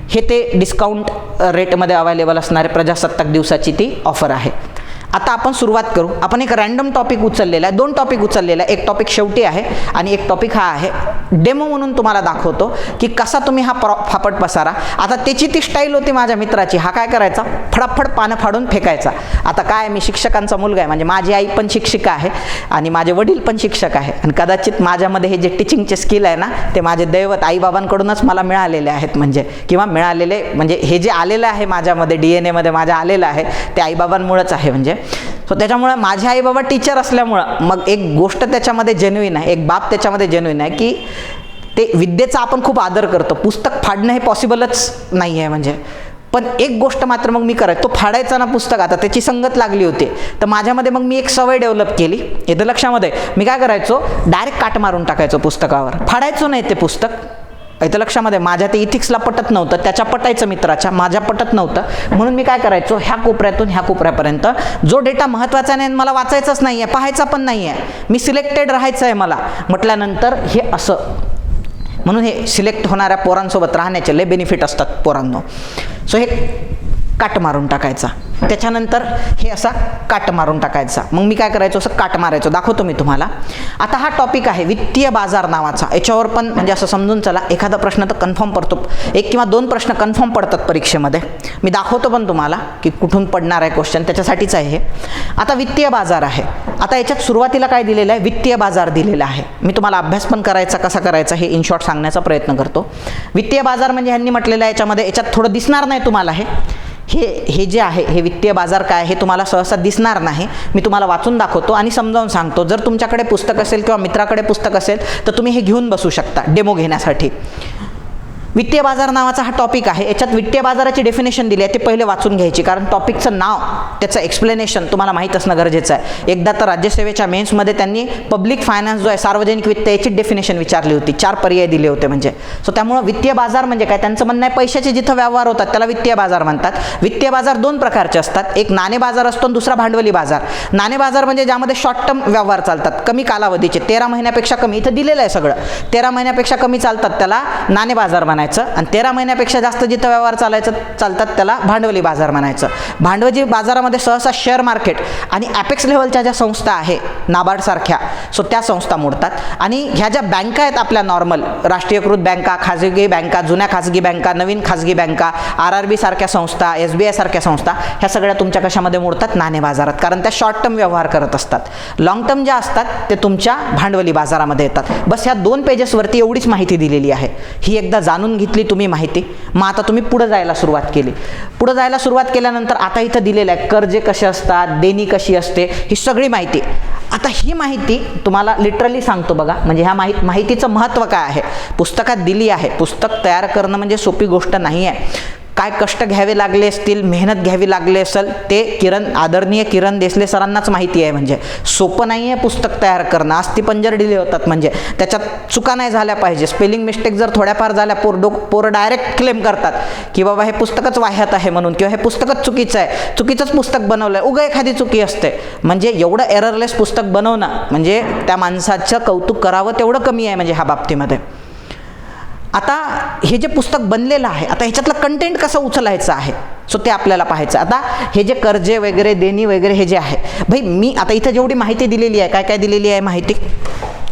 हे ते डिस्काउंट रेटमध्ये अवेलेबल असणारे प्रजासत्ताक दिवसाची ती ऑफर आहे. आता आपण सुरुवात करू. आपण एक रँडम टॉपिक उचललेला आहे, 2 टॉपिक उचललेला आहे. एक टॉपिक शेवटी आहे आणि एक टॉपिक हा आहे. डेमो म्हणून तुम्हाला दाखवतो की कसा तुम्ही हा फापट पसारा. आता त्याची ती स्टाईल होती माझ्या मित्राची. हा काय करायचा, फडाफड पानं फाडून फेकायचा. आता काय, मी शिक्षकांचा मुलगा आहे, म्हणजे माझी आई पण शिक्षिका आहे आणि माझे वडील पण शिक्षक आहे. आणि कदाचित माझ्यामध्ये हे जे टीचिंगचे स्किल आहे ना, ते माझे दैवत आईबाबांकडूनच मला मिळालेले आहेत. म्हणजे किंवा मिळालेले म्हणजे हे जे आलेलं आहे माझ्यामध्ये, DNA मध्ये माझ्या आलेलं आहे ते आईबाबांमुळेच आहे. म्हणजे सो त्याच्यामुळे माझे आई बाबा टीचर असल्यामुळं मग एक गोष्ट त्याच्यामध्ये जेन्युइन आहे, एक बाब त्याच्यामध्ये जेन्युइन आहे की ते विद्येचा आपण खूप आदर करतो. पुस्तक फाडणं हे पॉसिबलच नाही आहे. म्हणजे पण एक गोष्ट मात्र मग मी करायचो, तो फाडायचा ना पुस्तक, आता त्याची संगत लागली होती तर माझ्यामध्ये मग मी एक सवय डेव्हलप केली. येतं लक्षामध्ये, मी काय करायचो, डायरेक्ट काट मारून टाकायचो पुस्तकावर, फाडायचो नाही ते पुस्तक. इथं लक्षामध्ये, माझ्या ते इथिक्सला पटत नव्हतं, त्याच्या पटायचं मित्राच्या, माझ्या पटत नव्हतं. म्हणून मी काय करायचो, ह्या कोपऱ्यातून ह्या कोपऱ्यापर्यंत जो डेटा महत्त्वाचा नाही मला वाचायचाच नाही आहे, पाहायचा पण नाही आहे, मी सिलेक्टेड राहायचं आहे मला म्हटल्यानंतर हे असं. म्हणून हे सिलेक्ट होणाऱ्या पोरांसोबत राहण्याचे लय बेनिफिट असतात पोरांनो. सो हे काट मारून टाकायचा, त्याच्यानंतर हे असा काट मारून टाकायचा. मग मी काय करायचो, असं काट मारायचो, दाखवतो मी तुम्हाला. आता हा टॉपिक आहे वित्तीय बाजार नावाचा. याच्यावर पण म्हणजे असं समजून चला, एखादा प्रश्न तर कन्फर्म पडतो, 1 किंवा 2 प्रश्न कन्फर्म पडतात परीक्षेमध्ये. मी दाखवतो पण तुम्हाला की कुठून पडणार आहे क्वेश्चन, त्याच्यासाठीच आहे हे. आता वित्तीय बाजार आहे. आता याच्यात सुरुवातीला काय दिलेलं आहे, वित्तीय बाजार दिलेला आहे. मी तुम्हाला अभ्यास पण करायचा कसा करायचा हे इन शॉर्ट सांगण्याचा प्रयत्न करतो. वित्तीय बाजार म्हणजे ह्यांनी म्हटलेलं आहे, याच्यात थोडं दिसणार नाही तुम्हाला हे जे आहे, हे वित्तीय बाजार काय हे तुम्हाला सहसा दिसणार नाही. मी तुम्हाला वाचून दाखवतो आणि समजावून सांगतो. जर तुमच्याकडे पुस्तक असेल किंवा मित्राकडे पुस्तक असेल तर तुम्ही हे घेऊन बसू शकता डेमो घेण्यासाठी. वित्तीय बाजार नावाचा हा टॉपिक आहे. याच्यात वित्तीय बाजाराची डेफिनेशन दिली आहे, ते पहिले वाचून घ्यायची, कारण टॉपिकचं नाव, त्याचं एक्सप्लेनेशन तुम्हाला माहीत असणं गरजेचं आहे. एकदा तर राज्यसेवेच्या मेन्समध्ये त्यांनी पब्लिक फायनान्स जो आहे, सार्वजनिक वित्त, याची डेफिनेशन विचारली होती, 4 पर्याय दिले होते. म्हणजे सो त्यामुळे वित्तीय बाजार म्हणजे काय, त्यांचं म्हणणं आहे पैशाचे जिथं व्यवहार होतात त्याला वित्तीय बाजार म्हणतात. वित्तीय बाजार 2 प्रकारचे असतात, एक नाणे बाजार असतो आणि दुसरा भांडवली बाजार. नाणे बाजार म्हणजे ज्यामध्ये शॉर्ट टर्म व्यवहार चालतात, कमी कालावधीचे, 13 महिन्यापेक्षा कमी, इथं दिलेलं आहे सगळं, 13 महिन्यापेक्षा कमी चालतात त्याला नाणे बाजार म्हणायचं. आणि 13 महिन्यापेक्षा जास्त जिथं व्यवहार चालतात त्याला भांडवली बाजार म्हणायचं. भांडवली बाजारामध्ये सहसा शेअर मार्केट आणि ॲपेक्स लेव्हलच्या ज्या संस्था आहे, नाबार्ड सारख्या, सो त्या संस्था मोडतात. आणि ह्या ज्या बँका आहेत आपल्या नॉर्मल राष्ट्रीयकृत बँका, खाजगी बँका, जुन्या खाजगी बँका, नवीन खाजगी बँका, RRB सारख्या संस्था, SBI सारख्या संस्था, ह्या सगळ्या तुमच्या कशामध्ये मोडतात, नाणे बाजारात, कारण त्या शॉर्ट टर्म व्यवहार करत असतात. लॉंग टर्म ज्या असतात ते तुमच्या भांडवली बाजारामध्ये येतात. बस ह्या 2 पेजेसवरती एवढीच माहिती दिलेली आहे. ही एकदा जाणून घेतली तुम्ही माहिती, मग आता तुम्ही पुढे जायला सुरुवात केली. पुढे जायला सुरुवात केल्यानंतर आता इथं दिलेलं आहे कर्जे कसे असतात, देणी कशी असते, ही सगळी माहिती. आता ही माहिती तुम्हाला लिटरली सांगतो बघा, म्हणजे ह्या माहितीचं महत्त्व काय आहे पुस्तकात दिली आहे. पुस्तक तयार करणं म्हणजे सोपी गोष्ट नाही आहे. काय कष्ट घ्यावे लागले असतील, मेहनत घ्यावी लागली असेल, ते आदरणीय किरण देसले सरांनाच माहिती आहे. म्हणजे सोपं नाही आहे पुस्तक तयार करणं. अस्थिपंजर डिले होतात, म्हणजे त्याच्यात चुका नाही झाल्या पाहिजे. स्पेलिंग मिस्टेक जर थोड्याफार झाल्या, पोरं डायरेक्ट क्लेम करतात की बाबा हे पुस्तकच वाह्यात आहे म्हणून, किंवा हे पुस्तकच चुकीचं आहे, चुकीचंच पुस्तक बनवलं आहे, उगा एखादी चुकी असते. म्हणजे एवढं एररलेस पुस्तक बनवणं म्हणजे त्या माणसाचं कौतुक करावं तेवढं कमी आहे म्हणजे ह्या बाबतीमध्ये. आता हे जे पुस्तक बनलेलं आहे, आता ह्याच्यातलं कंटेंट कसं उचलायचं आहे, सो ते आपल्याला पाहायचं. आता हे जे कर्जे वगैरे, देणी वगैरे हे जे आहे, भाई मी आता इथं जेवढी माहिती दिलेली आहे, काय काय दिलेली आहे माहिती,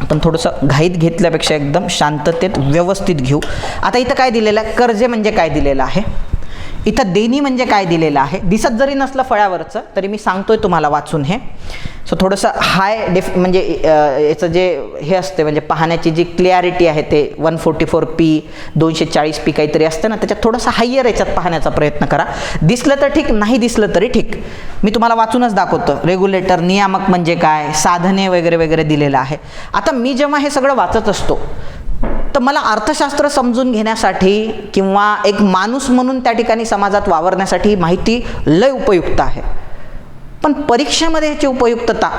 आपण थोडंसं घाईत घेतल्यापेक्षा एकदम शांततेत व्यवस्थित घेऊ. आता इथं काय दिलेलं आहे, कर्जे म्हणजे काय दिलेलं आहे, इथं देणी म्हणजे काय दिलेलं आहे. दिसत जरी नसलं फळ्यावरचं तरी मी सांगतोय तुम्हाला वाचून हे. सो थोडंसं म्हणजे याचं जे हे असते, म्हणजे पाहण्याची जी क्लिअरिटी आहे ते 144p 240p काहीतरी असतं ना, त्याच्यात थोडंसं हायर याच्यात पाहण्याचा प्रयत्न करा. दिसलं तर ठीक, नाही दिसलं तरी ठीक. मी तुम्हाला वाचूनच दाखवतो. रेग्युलेटर, नियामक म्हणजे काय, साधने वगैरे वगैरे दिलेलं आहे. आता मी जेव्हा हे सगळं वाचत असतो तर मला अर्थशास्त्र समजून घेण्यासाठी किंवा एक माणूस म्हणून त्या ठिकाणी समाजात वावरण्यासाठी माहिती लय उपयुक्त आहे. पण परीक्षेमध्ये याची उपयुक्तता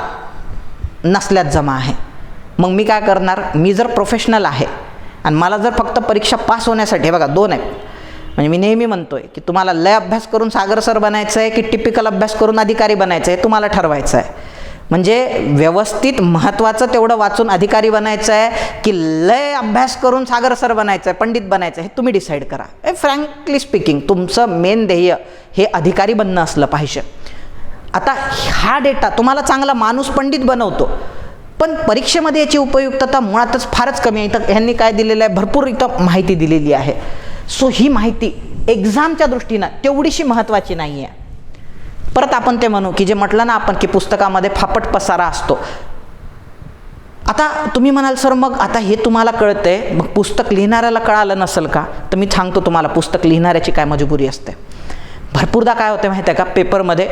नसल्यात जमा आहे. मग मी काय करणार, मी जर प्रोफेशनल आहे आणि मला जर फक्त परीक्षा पास होण्यासाठी, बघा दोन आहेत, म्हणजे मी नेहमी म्हणतोय की तुम्हाला लय अभ्यास करून सागर सर बनायचं आहे की टिपिकल अभ्यास करून अधिकारी बनायचं आहे, तुम्हाला ठरवायचं आहे. म्हणजे व्यवस्थित महत्त्वाचं तेवढं वाचून अधिकारी बनायचं आहे की लय अभ्यास करून सागर सर बनायचं आहे, पंडित बनायचं आहे, हे तुम्ही डिसाईड करा. फ्रँकली स्पीकिंग तुमचं मेन ध्येय हे अधिकारी बनणं असलं पाहिजे. आता हा डेटा तुम्हाला चांगला माणूस पंडित बनवतो, पण परीक्षेमध्ये याची उपयुक्तता मुळातच फारच कमी आहे. इथं ह्यांनी काय दिलेलं आहे, भरपूर इथं माहिती दिलेली आहे. सो ही माहिती एक्झामच्या दृष्टीनं तेवढीशी महत्त्वाची नाही आहे. परत आपण ते म्हणू की जे म्हटलं ना आपण की पुस्तकामध्ये फापट पसारा असतो. आता तुम्ही म्हणाल सर मग आता हे तुम्हाला कळतंय, मग पुस्तक लिहिणाऱ्याला कळालं नसेल का? तर मी सांगतो तुम्हाला, पुस्तक लिहिणाऱ्याची काय मजबुरी असते. भरपूरदा काय होते माहिती आहे का, पेपरमध्ये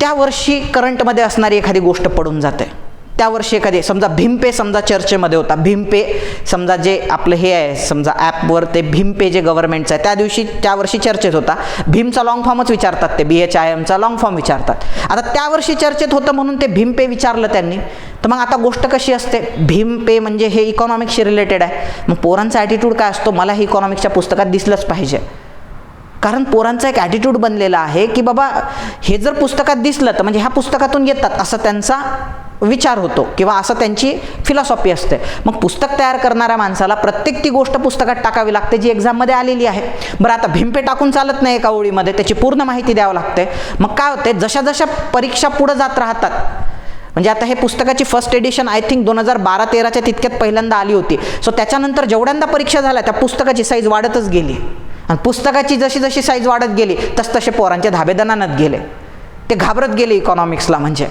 त्या वर्षी करंटमध्ये असणारी एखादी गोष्ट पडून जाते. त्या वर्षी एखादी समजा भीमपे समजा चर्चेमध्ये होता, भीमपे समजा जे आपलं हे आहे समजा ॲपवर ते भीमपे जे गव्हर्नमेंटचं आहे त्या वर्षी चर्चेत होता. भीमचा लॉंग फॉर्मच विचारतात, ते BHIMचा लॉंग फॉर्म विचारतात. आता त्या वर्षी चर्चेत होतं म्हणून ते भीमपे विचारलं त्यांनी. तर मग आता गोष्ट कशी असते, भीमपे म्हणजे हे इकॉनॉमिक्सशी रिलेटेड आहे. मग पोरांचा ॲटिट्यूड काय असतो, मला हे इकॉनॉमिक्सच्या पुस्तकात दिसलंच पाहिजे. कारण पोरांचा एक ॲटिट्यूड बनलेला आहे की बाबा हे जर पुस्तकात दिसलं तर म्हणजे ह्या पुस्तकातून येतात असं त्यांचा विचार होतो किंवा असं त्यांची फिलॉसॉफी असते. मग पुस्तक तयार करणाऱ्या माणसाला प्रत्येक ती गोष्ट पुस्तकात टाकावी लागते जी एक्झाममध्ये आलेली आहे. बरं आता भीमपे टाकून चालत नाही एका ओळीमध्ये, त्याची पूर्ण माहिती द्यावं लागते. मग काय होते, जशा जशा परीक्षा पुढं जात राहतात, म्हणजे आता हे पुस्तकाची फर्स्ट एडिशन आय थिंक 2012-13च्या तितक्यात पहिल्यांदा आली होती. सो त्याच्यानंतर जेवढ्यांदा परीक्षा झाल्या त्या पुस्तकाची साईज वाढतच गेली आणि पुस्तकाची जशी जशी साईज वाढत गेली तसतसे पोरांचे धाबे दणानत गेले, ते घाबरत गेले इकॉनॉमिक्सला. म्हणजे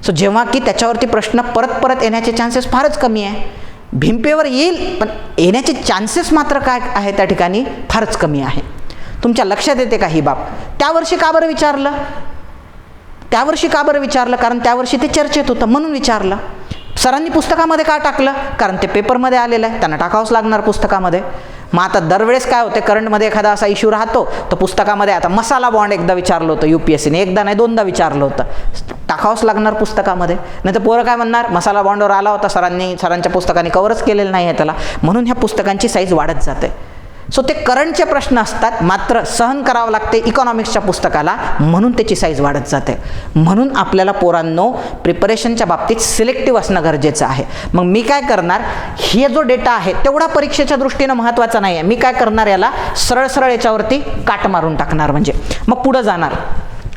सो जेव्हा की त्याच्यावरती प्रश्न परत परत येण्याचे चान्सेस फारच कमी आहे. भीमपेवर येईल पण येण्याचे चान्सेस मात्र काय आहे त्या ठिकाणी फारच कमी आहे. तुमच्या लक्षात येते का ही बाब? त्यावर्षी का बरं विचारलं, कारण त्यावर्षी ते चर्चेत होतं म्हणून विचारलं. सरांनी पुस्तकामध्ये का टाकलं, कारण ते पेपरमध्ये आलेलं आहे, त्यांना टाकावंच लागणार पुस्तकामध्ये. मग आता दरवेळेस काय होते, करंटमध्ये एखादा असा इश्यू राहतो तर पुस्तकामध्ये, आता मसाला बॉन्ड एकदा विचारलं होतं UPSCने, एकदा नाही दोनदा विचारलं होतं, टाकावंच लागणार पुस्तकामध्ये. नाही तर पोरं काय म्हणणार, मसाला बॉन्डवर आला होता, सरांच्या पुस्तकाने कव्हरच केलेलं नाही आहे त्याला, म्हणून ह्या पुस्तकांची साईज वाढत जाते. सो ते करंटचे प्रश्न असतात, मात्र सहन करावं लागते इकॉनॉमिक्सच्या पुस्तकाला, म्हणून त्याची साईज वाढत जाते. म्हणून आपल्याला पोरांनो प्रिपरेशनच्या बाबतीत सिलेक्टिव्ह असणं गरजेचं आहे. मग मी काय करणार, हे जो डेटा आहे तेवढा परीक्षेच्या दृष्टीनं महत्त्वाचा नाही आहे. मी काय करणार, याला सरळ सरळ याच्यावरती काट मारून टाकणार, म्हणजे मग पुढं जाणार.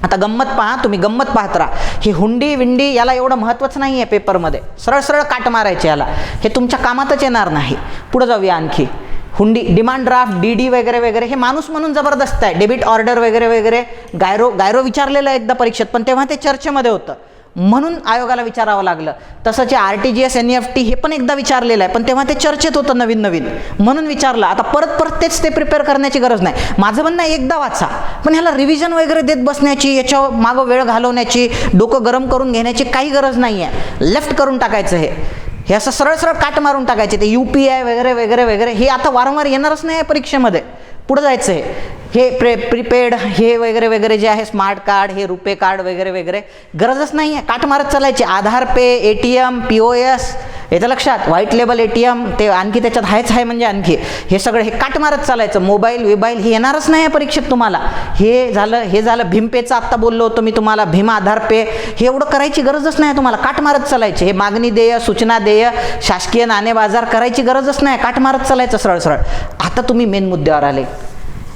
आता गंमत पहा, तुम्ही गंमत पाहत राहा. ही हुंडी विंडी याला एवढं महत्त्वाचं नाही आहे पेपरमध्ये, सरळ सरळ काट मारायचे याला, हे तुमच्या कामातच येणार नाही. पुढं जाऊया आणखी. हुंडी, डिमांड ड्राफ्ट, DD वगैरे वगैरे हे माणूस म्हणून जबरदस्त आहे. डेबिट ऑर्डर वगैरे वगैरे, गायरो विचारलेलं आहे एकदा परीक्षेत, पण तेव्हा ते चर्चेमध्ये होतं म्हणून आयोगाला विचारावं लागलं. तसंच RTGS NEFT हे पण एकदा विचारलेलं आहे, पण तेव्हा ते चर्चेत होतं नवीन म्हणून विचारलं. आता परत तेच ते प्रिपेअर करण्याची गरज नाही. माझं म्हणणं एकदा वाचा, पण ह्याला रिव्हिजन वगैरे देत बसण्याची, याच्यावर मागं वेळ घालवण्याची, डोकं गरम करून घेण्याची काही गरज नाही आहे. लेफ्ट करून टाकायचं हे असं सरळ सरळ काट मारून टाकायचे. ते UPI वगैरे वगैरे वगैरे हे आता वारंवार येणारच नाही आहे परीक्षेमध्ये. पुढं जायचं आहे. हे प्रीपेड हे वगैरे वगैरे जे आहे, स्मार्ट कार्ड, हे रुपे कार्ड वगैरे वगैरे गरजच नाही आहे. काट मारत चालायचे. आधार पे, ATM, POS, येतं लक्षात. व्हाईट लेबल ATM, ते आणखी त्याच्यात आहे म्हणजे आणखी हे सगळं हे काट मारत चालायचं. मोबाईल हे येणारच नाही आहे परीक्षेत तुम्हाला. हे झालं भीम पेचं आत्ता बोललो होतो मी तुम्हाला. भीम आधार पे हे एवढं करायची गरजच नाही तुम्हाला. काट मारत चालायचे. हे मागणी देय, सूचना देय, शासकीय नाणे बाजार करायची गरजच नाही. काट मारत चालायचं सरळ सरळ. आता तुम्ही मेन मुद्द्यावर आले.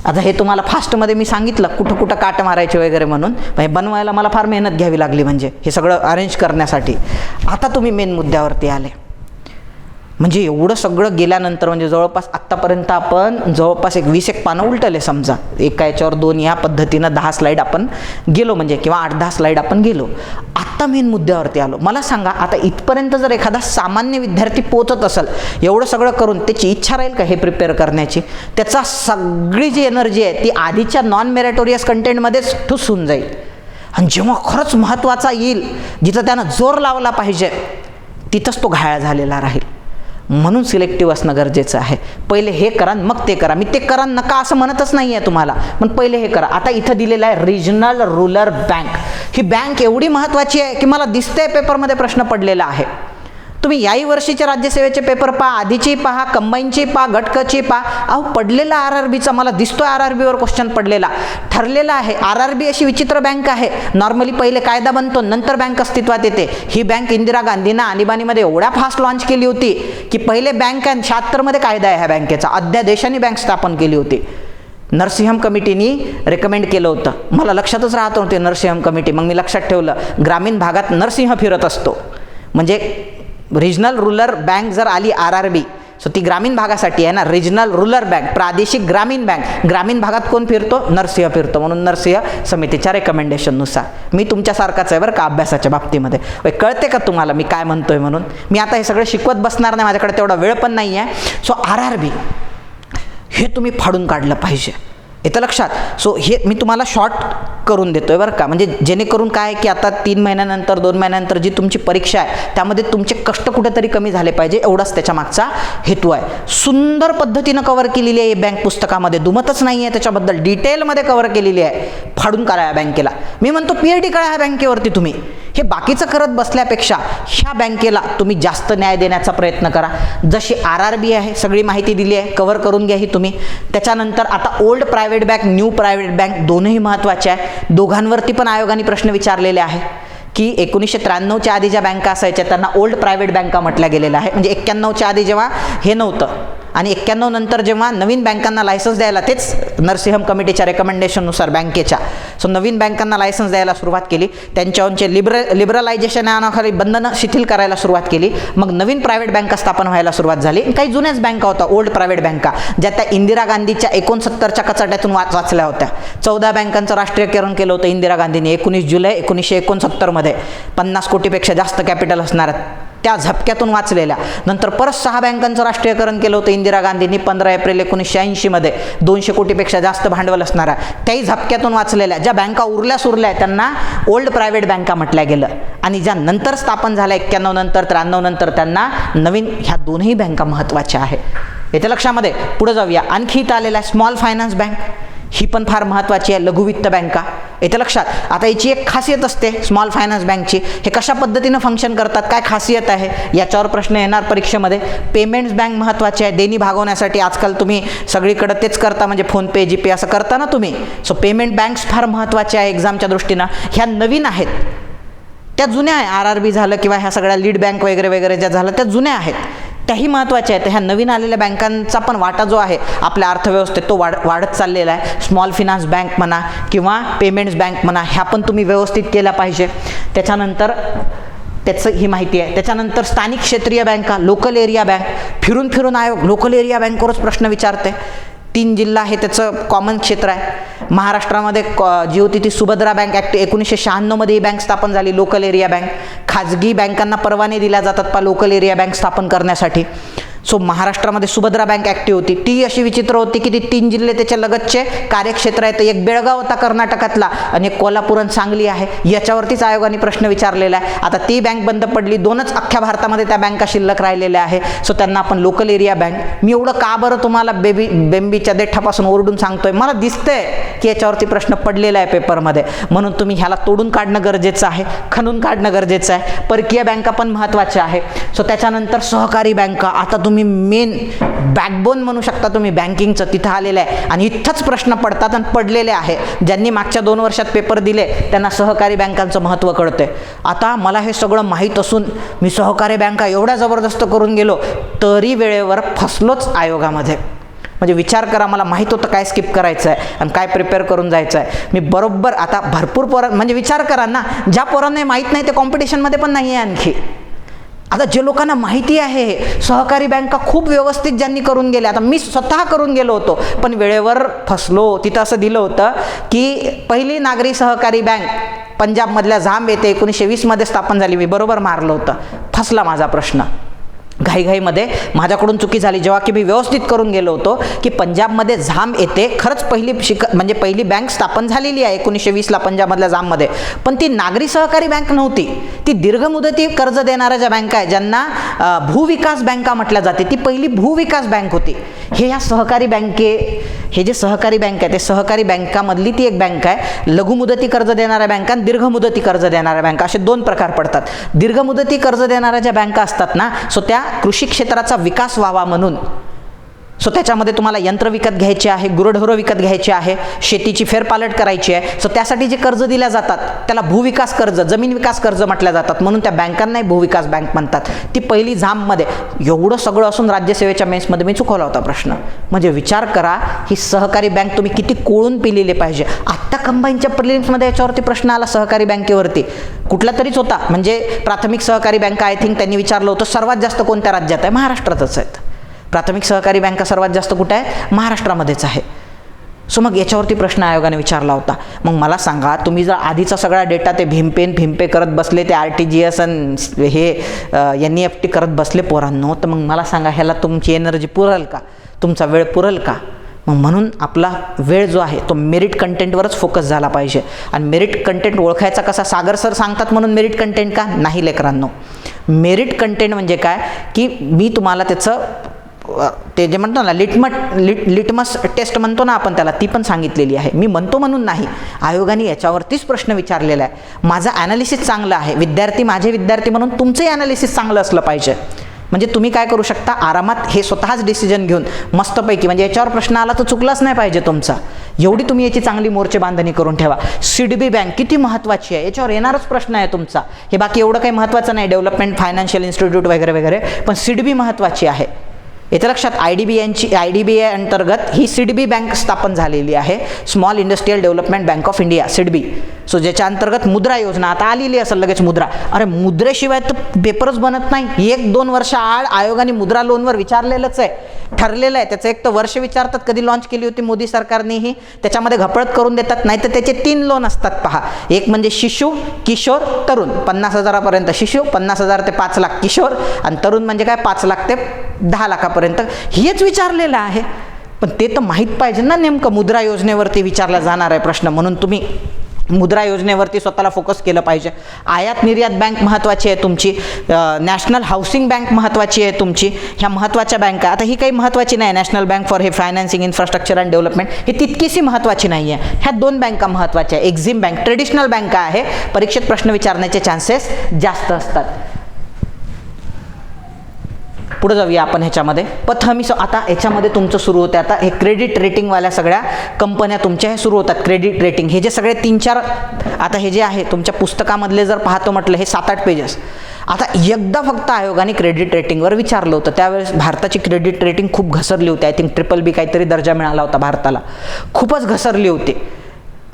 आता हे तुम्हाला फास्टमध्ये मी सांगितलं कुठं कुठं काट मारायचे वगैरे म्हणून. हे बनवायला मला फार मेहनत घ्यावी लागली म्हणजे हे सगळं अरेंज करण्यासाठी. आता तुम्ही मेन मुद्द्यावरती आले. म्हणजे एवढं सगळं गेल्यानंतर म्हणजे जवळपास आत्तापर्यंत आपण जवळपास 20 पानं उलटले समजा. एका याच्यावर 2 या पद्धतीनं 10 स्लाईड आपण गेलो म्हणजे किंवा 8-10 स्लाईड आपण गेलो. आत्ता मेन मुद्द्यावरती आलो. मला सांगा आता इथपर्यंत जर एखादा सामान्य विद्यार्थी पोहोचत असेल एवढं सगळं करून, त्याची इच्छा राहील का हे प्रिपेअर करण्याची? त्याचा सगळी जी एनर्जी आहे ती आधीच्या नॉन मेरिटोरियस कंटेंटमध्येच ठुस होऊन जाईल. आणि जेव्हा खरंच महत्त्वाचा येईल, जिथं त्यानं जोर लावला पाहिजे, तिथंच तो घायाळ झालेला राहील. म्हणून सिलेक्टिव्ह असणं गरजेचं आहे. पहिले हे करा मग ते करा. मी ते करा नका असं म्हणतच नाही आहे तुम्हाला, पण पहिले हे करा. आता इथं दिलेलं आहे रिजनल रूरल बँक. ही बँक एवढी महत्त्वाची आहे की मला दिसतंय पेपरमध्ये प्रश्न पडलेला आहे. तुम्ही याही वर्षीचे राज्यसेवेचे पेपर पहा, आधीची पहा, कंबाईनची पहा, गटकची पहा. अहो पडलेला RRBचा मला दिसतोय RRBवर क्वेश्चन पडलेला ठरलेला आहे. RRB अशी विचित्र बँक आहे. नॉर्मली पहिले कायदा बनतो नंतर बँक अस्तित्वात येते. ही बँक इंदिरा गांधींना आणीबाणीमध्ये एवढ्या फास्ट लॉन्च केली होती की पहिले बँक 76 कायदा आहे ह्या बँकेचा. अध्यादेशाने बँक स्थापन केली होती. नरसिंहम कमिटीनी रेकमेंड केलं होतं. मला लक्षातच राहत नव्हते नरसिंहम कमिटी. मग मी लक्षात ठेवलं ग्रामीण भागात नरसिंह फिरत असतो. म्हणजे रिजनल रूरल बँक जर आली RRB, सो ती ग्रामीण भागासाठी आहे ना. रिजनल रूरल बँक, प्रादेशिक ग्रामीण बँक. ग्रामीण भागात कोण फिरतो? नरसिंह फिरतो. म्हणून नरसिंह समितीच्या रेकमेंडेशननुसार. मी तुमच्यासारखाच आहे बरं का अभ्यासाच्या बाबतीमध्ये. कळते का तुम्हाला मी काय म्हणतोय म्हणून? मी आता हे सगळं शिकवत बसणार नाही, माझ्याकडे तेवढा वेळ पण नाही आहे. सो RRB हे तुम्ही फाडून काढलं पाहिजे. येतं लक्षात. सो हे मी तुम्हाला शॉर्ट करून देतोय बरं का. म्हणजे जेणेकरून काय की आता 3 महिन्यानंतर 2 महिन्यानंतर जी तुमची परीक्षा आहे त्यामध्ये तुमचे कष्ट कुठेतरी कमी झाले पाहिजे, एवढाच त्याच्या मागचा हेतू आहे. सुंदर पद्धतीनं कव्हर केलेली आहे बँक पुस्तकामध्ये. दुमतच नाही आहे त्याच्याबद्दल. डिटेलमध्ये कव्हर केलेली आहे. फाडून काढा या बँकेला. मी म्हणतो PhD करा ह्या बँकेवरती तुम्ही. हे बाकीचं करत बसल्यापेक्षा ह्या बँकेला तुम्ही जास्त न्याय देण्याचा प्रयत्न करा. जशी RRB आहे सगळी माहिती दिली आहे, कव्हर करून घ्या ही तुम्ही. त्याच्यानंतर आता old private bank, new private bank दोनही महत्त्वाचे आहे. दोघांवरती पण आयोगाने प्रश्न विचारलेले आहे की 1993च्या आधी ज्या बँका असायच्या त्यांना ओल्ड प्रायव्हेट बँका म्हटल्या गेलेल्या आहे. म्हणजे 91च्या आधी जेव्हा हे नव्हतं आणि 91 नंतर जेव्हा नवीन बँकांना लायसन्स द्यायला, तेच नरसिंहम कमिटीच्या रेकमेंडेशननुसार बँकेच्या, सो नवीन बँकांना लायसन्स द्यायला सुरुवात केली. त्यांच्यावरचे लिबरलायझेशन नावाखाली बंधनं शिथिल करायला सुरुवात केली. मग नवीन प्रायव्हेट बँका स्थापन व्हायला सुरुवात झाली. काही जुन्याच बँका होत्या ओल्ड प्रायव्हेट बँका, ज्या त्या इंदिरा गांधीच्या 69च्या कचाट्यातून वाचल्या होत्या. 14 बँकांचं राष्ट्रीयकरण केलं होतं इंदिरा गांधींनी 19 जुलै 1969मध्ये. 50 कोटीपेक्षा जास्त कॅपिटल असणाऱ्या त्या झपक्यातून वाचलेल्या. नंतर परत 6 बँकांचं राष्ट्रीयकरण केलं होतं इंदिरा गांधींनी 15 एप्रिल 1980मध्ये. 200 कोटीपेक्षा जास्त भांडवल असणाऱ्या त्याही झपक्यातून वाचलेल्या. ज्या बँका उरल्या सुरल्या त्यांना ओल्ड प्रायव्हेट बँका म्हटल्या गेलं. आणि ज्या नंतर स्थापन झाल्या 91 नंतर 93 नंतर त्यांना नवीन, ह्या दोनही बँका महत्त्वाच्या आहे. येत्या लक्षामध्ये. पुढे जाऊया. आणखी इथं आलेला आहे स्मॉल फायनान्स बँक. ही पण फार महत्त्वाची आहे. लघुवित्त बँका. येत्या लक्षात. आता याची एक खासियत असते स्मॉल फायनान्स बँकची. हे कशा पद्धतीनं फंक्शन करतात, काय खासियत आहे, याच्यावर प्रश्न येणार परीक्षेमध्ये. पेमेंट्स बँक महत्त्वाची आहे. देणी भागवण्यासाठी आजकाल तुम्ही सगळीकडे तेच करता, म्हणजे फोनपे, जीपे असं करता ना तुम्ही. सो पेमेंट बँक्स फार महत्त्वाच्या आहे एक्झामच्या दृष्टीनं. ह्या नवीन आहेत, त्या जुन्या आहे. RRB झालं किंवा ह्या सगळ्या लीड बँक वगैरे वगैरे ज्या झालं त्या जुन्या आहेत, त्याही महत्त्वाच्या आहेत. ह्या नवीन आलेल्या बँकांचा पण वाटा जो आहे आपल्या अर्थव्यवस्थेत तो वाढत चाललेला आहे. स्मॉल फिनान्स बँक म्हणा किंवा पेमेंट्स बँक म्हणा, ह्या पण तुम्ही व्यवस्थित केल्या पाहिजे. त्याच्यानंतर त्याचं ही माहिती आहे. त्याच्यानंतर स्थानिक क्षेत्रीय बँका, लोकल एरिया बँक. फिरून फिरून आयोग लोकल एरिया बँकवरच प्रश्न विचारते. 3 जिल्हा हे त्याचं कॉमन क्षेत्र आहे. महाराष्ट्रामध्ये जी होती ती सुभद्रा बँक ॲक्ट 1996मध्ये ही बँक स्थापन झाली, लोकल एरिया बँक. खाजगी बँकांना परवाने दिल्या जातात लोकल एरिया बँक स्थापन करण्यासाठी. सो महाराष्ट्रामध्ये सुभद्रा बँक ॲक्टिव्ह होती. ती अशी विचित्र होती की ती 3 जिल्हे त्याच्या लगतचे कार्यक्षेत्र आहेत. एक बेळगाव होता कर्नाटकातला आणि एक कोल्हापूर आणि सांगली आहे. याच्यावरतीच आयोगाने प्रश्न विचारलेला आहे. आता ती बँक बंद पडली. 2च अख्ख्या भारतामध्ये त्या बँका शिल्लक राहिलेल्या आहे. सो त्यांना आपण लोकल एरिया बँक. मी एवढं का बरं तुम्हाला बेंबीच्या देठापासून ओरडून सांगतोय, मला दिसतंय की याच्यावरती प्रश्न पडलेला आहे पेपरमध्ये, म्हणून तुम्ही ह्याला तोडून काढणं गरजेचं आहे, खणून काढणं गरजेचं आहे. परकीय बँका पण महत्त्वाच्या आहे. सो त्याच्यानंतर सहकारी बँका, आता तुम्ही मेन बॅकबोन म्हणू शकता तुम्ही बँकिंगचं, तिथं आलेलं आहे आणि इथंच प्रश्न पडतात आणि पडलेले आहे. ज्यांनी मागच्या 2 वर्षात पेपर दिले त्यांना सहकारी बँकांचं महत्त्व कळतंय. आता मला हे सगळं माहीत असून मी सहकारी बँका एवढ्या जबरदस्त करून गेलो तरी वेळेवर फसलोच आयोगामध्ये. म्हणजे विचार करा, मला माहीत होतं काय स्किप करायचं आहे आणि काय प्रिपेअर करून जायचं आहे. मी बरोबर आता भरपूर म्हणजे विचार करा ना, ज्या पोरांना माहीत नाही ते कॉम्पिटिशनमध्ये पण नाही आहे आणखी. आता जे लोकांना माहिती आहे सहकारी बँका खूप व्यवस्थित ज्यांनी करून गेले, आता मी स्वतः करून गेलो होतो पण वेळेवर फसलो. तिथं असं दिलं होतं की पहिली नागरी सहकारी बँक पंजाबमधल्या झांब येथे 1920 मध्ये स्थापन झाली. मी बरोबर मारलं होतं, फसला माझा प्रश्न. घाईघाईमध्ये माझ्याकडून चुकी झाली. जेव्हा की मी व्यवस्थित करून गेलो होतो की पंजाबमध्ये झांब येथे खरंच म्हणजे पहिली बँक स्थापन झालेली आहे 1920ला पंजाबमधल्या झांबमध्ये, पण ती नागरी सहकारी बँक नव्हती. ती दीर्घ मुदती कर्ज देणाऱ्या ज्या बँका आहेत ज्यांना भूविकास बँका म्हटल्या जाते, ती पहिली भूविकास बँक होती. हे जे सहकारी बँक आहे ते सहकारी बँकामधली ती एक बँक आहे. लघु मुदती कर्ज देणाऱ्या बँका आणि दीर्घ मुदती कर्ज देणाऱ्या बँका असे 2 प्रकार पडतात. दीर्घ मुदती कर्ज देणाऱ्या ज्या बँका असतात ना, सो त्या कृषी क्षेत्राचा विकास व्हावा म्हणून, सो त्याच्यामध्ये तुम्हाला यंत्र विकत घ्यायचे आहे, गुरढोरं विकत घ्यायचे आहे, शेतीची फेरपालट करायची आहे. सो त्यासाठी जे कर्ज दिल्या जातात त्याला भूविकास कर्ज, जमीन विकास कर्ज म्हटल्या जातात, म्हणून त्या बँकांनाही भूविकास बँक म्हणतात. ती पहिली झांबमध्ये. एवढं सगळं असून राज्यसेवेच्या मेन्समध्ये मी चुकवला होता प्रश्न. म्हणजे विचार करा, ही सहकारी बँक तुम्ही किती कोळून पिलेले पाहिजे. आत्ता कंबाईनच्या प्रिलिम्समध्ये याच्यावरती प्रश्न आला सहकारी बँकेवरती, कुठला तरीच होता, म्हणजे प्राथमिक सहकारी बँका आय थिंक त्यांनी विचारलं होतं सर्वात जास्त कोणत्या राज्यात आहे, महाराष्ट्रातच आहेत. प्राथमिक सहकारी बँका सर्वात जास्त कुठे आहे, महाराष्ट्रामध्येच आहे. सो मग याच्यावरती प्रश्न आयोगाने विचारला होता. मग मला सांगा, तुम्ही जर आधीचा सगळा डेटा ते भीमपे करत बसले, ते RTGS आणि हे NEFT करत बसले पोरांनो, तर मग मला सांगा ह्याला तुमची एनर्जी पुरेल का, तुमचा वेळ पुरेल का? मग म्हणून आपला वेळ जो आहे तो मेरिट कंटेंटवरच फोकस झाला पाहिजे. आणि मेरिट कंटेंट ओळखायचा कसा, सागर सर सांगतात म्हणून मेरिट कंटेंट का नाही लेकरांनो. मेरिट कंटेंट म्हणजे काय की मी तुम्हाला त्याचं ते जे म्हणतो ना लिटमस टेस्ट म्हणतो ना आपण त्याला, ती पण सांगितलेली आहे. मी म्हणतो म्हणून नाही, आयोगाने याच्यावरतीच प्रश्न विचारलेला आहे. माझं ॲनालिसिस चांगलं आहे, माझे विद्यार्थी म्हणून तुमचंही ॲनालिसिस चांगलं असलं पाहिजे. म्हणजे तुम्ही काय करू शकता, आरामात हे स्वतःच डिसिजन घेऊन मस्तपैकी, म्हणजे याच्यावर प्रश्न आला तर चुकलाच नाही पाहिजे तुमचा, एवढी तुम्ही याची चांगली मोर्चे बांधणी करून ठेवा. सिडबी बँक किती महत्त्वाची आहे, याच्यावर येणारच प्रश्न आहे तुमचा. हे बाकी एवढं काही महत्त्वाचं नाही, डेव्हलपमेंट फायनान्शियल इन्स्टिट्यूट वगैरे वगैरे, पण सिडबी महत्त्वाची आहे. येथे लक्षात, IDBI अंतर्गत ही सिडबी बँक स्थापन झालेली आहे, small industrial development bank of India, SIDBI. So ज्याच्या अंतर्गत मुद्रा योजना आता आलेली असेल लगेच मुद्रा. अरे मुद्रेशिवाय तर पेपरच बनत नाही. 1-2 वर्ष आड आयोगाने मुद्रा लोनवर विचारलेलंच आहे, ठरलेलं आहे. त्याचं एक तर वर्ष विचारतात, कधी लॉन्च केली होती मोदी सरकारनेही, त्याच्यामध्ये घपळत करून देतात. नाही तर त्याचे 3 लोन असतात पहा. एक म्हणजे शिशु, किशोर, तरुण. 50,000पर्यंत शिशु, 50,000 ते 5 लाख किशोर, आणि तरुण म्हणजे काय 5 लाख ते 10 लाखापर्यंत. हेच विचारलेलं आहे. पण ते तर माहीत पाहिजे ना, नेमकं मुद्रा योजनेवरती विचारला जाणार आहे प्रश्न, म्हणून तुम्ही मुद्रा योजनेवरती स्वतःला फोकस केलं पाहिजे. आयात निर्यात बँक महत्त्वाची आहे तुमची, नॅशनल हाऊसिंग बँक महत्त्वाची आहे तुमची. ह्या महत्त्वाच्या बँका, आता ही काही महत्त्वाची नाही, नॅशनल बँक फॉर हे फायनान्सिंग इन्फ्रास्ट्रक्चर अँड डेव्हलपमेंट, ही तितकीशी महत्त्वाची नाही आहे. ह्या 2 बँका महत्त्वाच्या आहे. एक्झिम बँक ट्रेडिशनल बँका आहे, परीक्षेत प्रश्न विचारण्याचे चान्सेस जास्त असतात. पुढे जाऊया आपण ह्याच्यामध्ये. आता ह्याच्यामध्ये तुमचं सुरू होतं, आता हे क्रेडिट रेटिंगवाल्या सगळ्या कंपन्या तुमच्या हे सुरू होतात. क्रेडिट रेटिंग हे जे सगळे 3-4 आता हे जे आहे तुमच्या पुस्तकामधले जर पाहतो म्हटलं हे 7-8 पेजेस. आता एकदा फक्त आयोगाने क्रेडिट रेटिंगवर विचारलं होतं, त्यावेळेस भारताची क्रेडिट रेटिंग खूप घसरली होती. आय थिंक BBB काहीतरी दर्जा मिळाला होता भारताला, खूपच घसरली होती.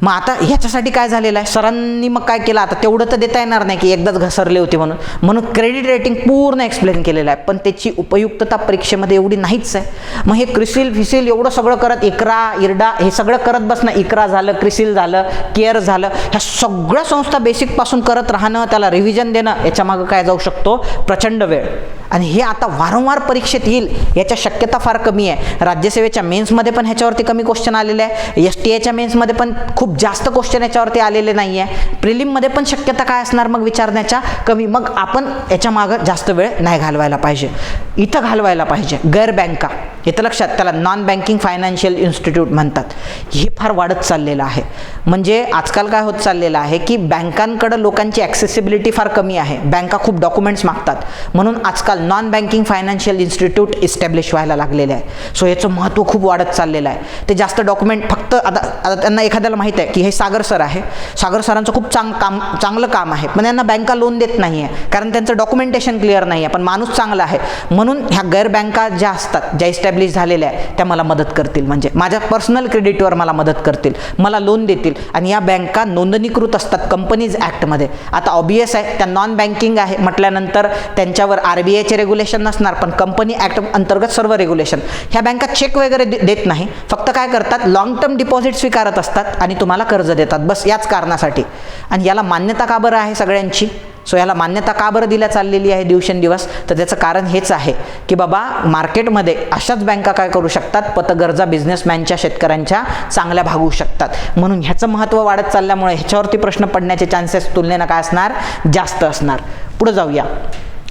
मग आता ह्याच्यासाठी काय झालेलं आहे, सरांनी मग काय केलं, आता तेवढं तर देता येणार नाही की एकदाच घसरले होते म्हणून क्रेडिट रेटिंग पूर्ण एक्सप्लेन केलेलं आहे. पण त्याची उपयुक्तता परीक्षेमध्ये एवढी नाहीच आहे. मग हे क्रिसिल एवढं सगळं करत, इरडा हे सगळं करत बसणं, इकरा झालं, क्रिसिल झालं, केअर झालं, ह्या सगळ्या संस्था बेसिकपासून करत राहणं, त्याला रिव्हिजन देणं, याच्यामागं काय जाऊ शकतो प्रचंड वेळ. आणि हे आता वारंवार परीक्षेत येईल याच्या शक्यता फार कमी आहे. राज्यसेवेच्या मेन्समध्ये पण ह्याच्यावरती कमी क्वेश्चन आलेले आहे, STA मेन्समध्ये पण खूप जास्त क्वेश्चन याच्यावरती आलेले नाही आहे, प्रिलिममध्ये पण शक्यता काय असणार मग विचारण्याच्या कमी. मग आपण याच्या मागं जास्त वेळ नाही घालवायला पाहिजे, इथं घालवायला पाहिजे. गैर बँका, येतं लक्षात, त्याला नॉन बँकिंग फायनान्शियल इन्स्टिट्यूट म्हणतात. हे फार वाढत चाललेलं आहे. म्हणजे आजकाल काय होत चाललेलं आहे की बँकांकडं लोकांची ॲक्सेसिबिलिटी फार कमी आहे, बँका खूप डॉक्युमेंट्स मागतात, म्हणून आजकाल non banking financial institute establish व्हायला लागलेले आहे. सो याचं महत्त्व खूप वाढत चाललेलं आहे. ते जास्त डॉक्युमेंट फक्त आता त्यांना एखाद्याला माहीत आहे की हे सागर सर आहे, सागर सरांचं खूप चांगलं काम आहे, पण यांना बँका लोन देत नाही आहे कारण त्यांचं डॉक्युमेंटेशन क्लिअर नाही आहे, पण माणूस चांगला आहे म्हणून ह्या गैर बँका ज्या असतात, ज्या इस्टॅब्लिश झालेल्या आहे, त्या मला मदत करतील, म्हणजे माझ्या पर्सनल क्रेडिटवर मला मदत करतील, मला लोन देतील. आणि या बँका नोंदणीकृत असतात कंपनीज ॲक्टमध्ये. आता ऑबियस आहे त्या नॉन बँकिंग आहे म्हटल्यानंतर त्यांच्यावर RBIचे रेग्युलेशन नसणार, पण कंपनी ॲक्ट अंतर्गत सर्व रेग्युलेशन. ह्या बँका चेक वगैरे देत नाही, फक्त काय करतात लॉंग टर्म डिपॉझिट स्वीकारत असतात आणि तुम्हाला कर्ज देतात, बस याच कारणासाठी. आणि याला मान्यता का बरं आहे सगळ्यांची? सो याला मान्यता का बरं दिल्या चाललेली आहे दिवसेंदिवस? तर त्याचं कारण हेच आहे की बाबा मार्केटमध्ये अशाच बँका काय करू शकतात, पतगरजा बिझनेसमॅनच्या, शेतकऱ्यांच्या चांगल्या भागू शकतात. म्हणून ह्याचं महत्त्व वाढत चालल्यामुळे ह्याच्यावरती प्रश्न पडण्याचे चान्सेस तुलनेनं काय असणार, जास्त असणार. पुढे जाऊया.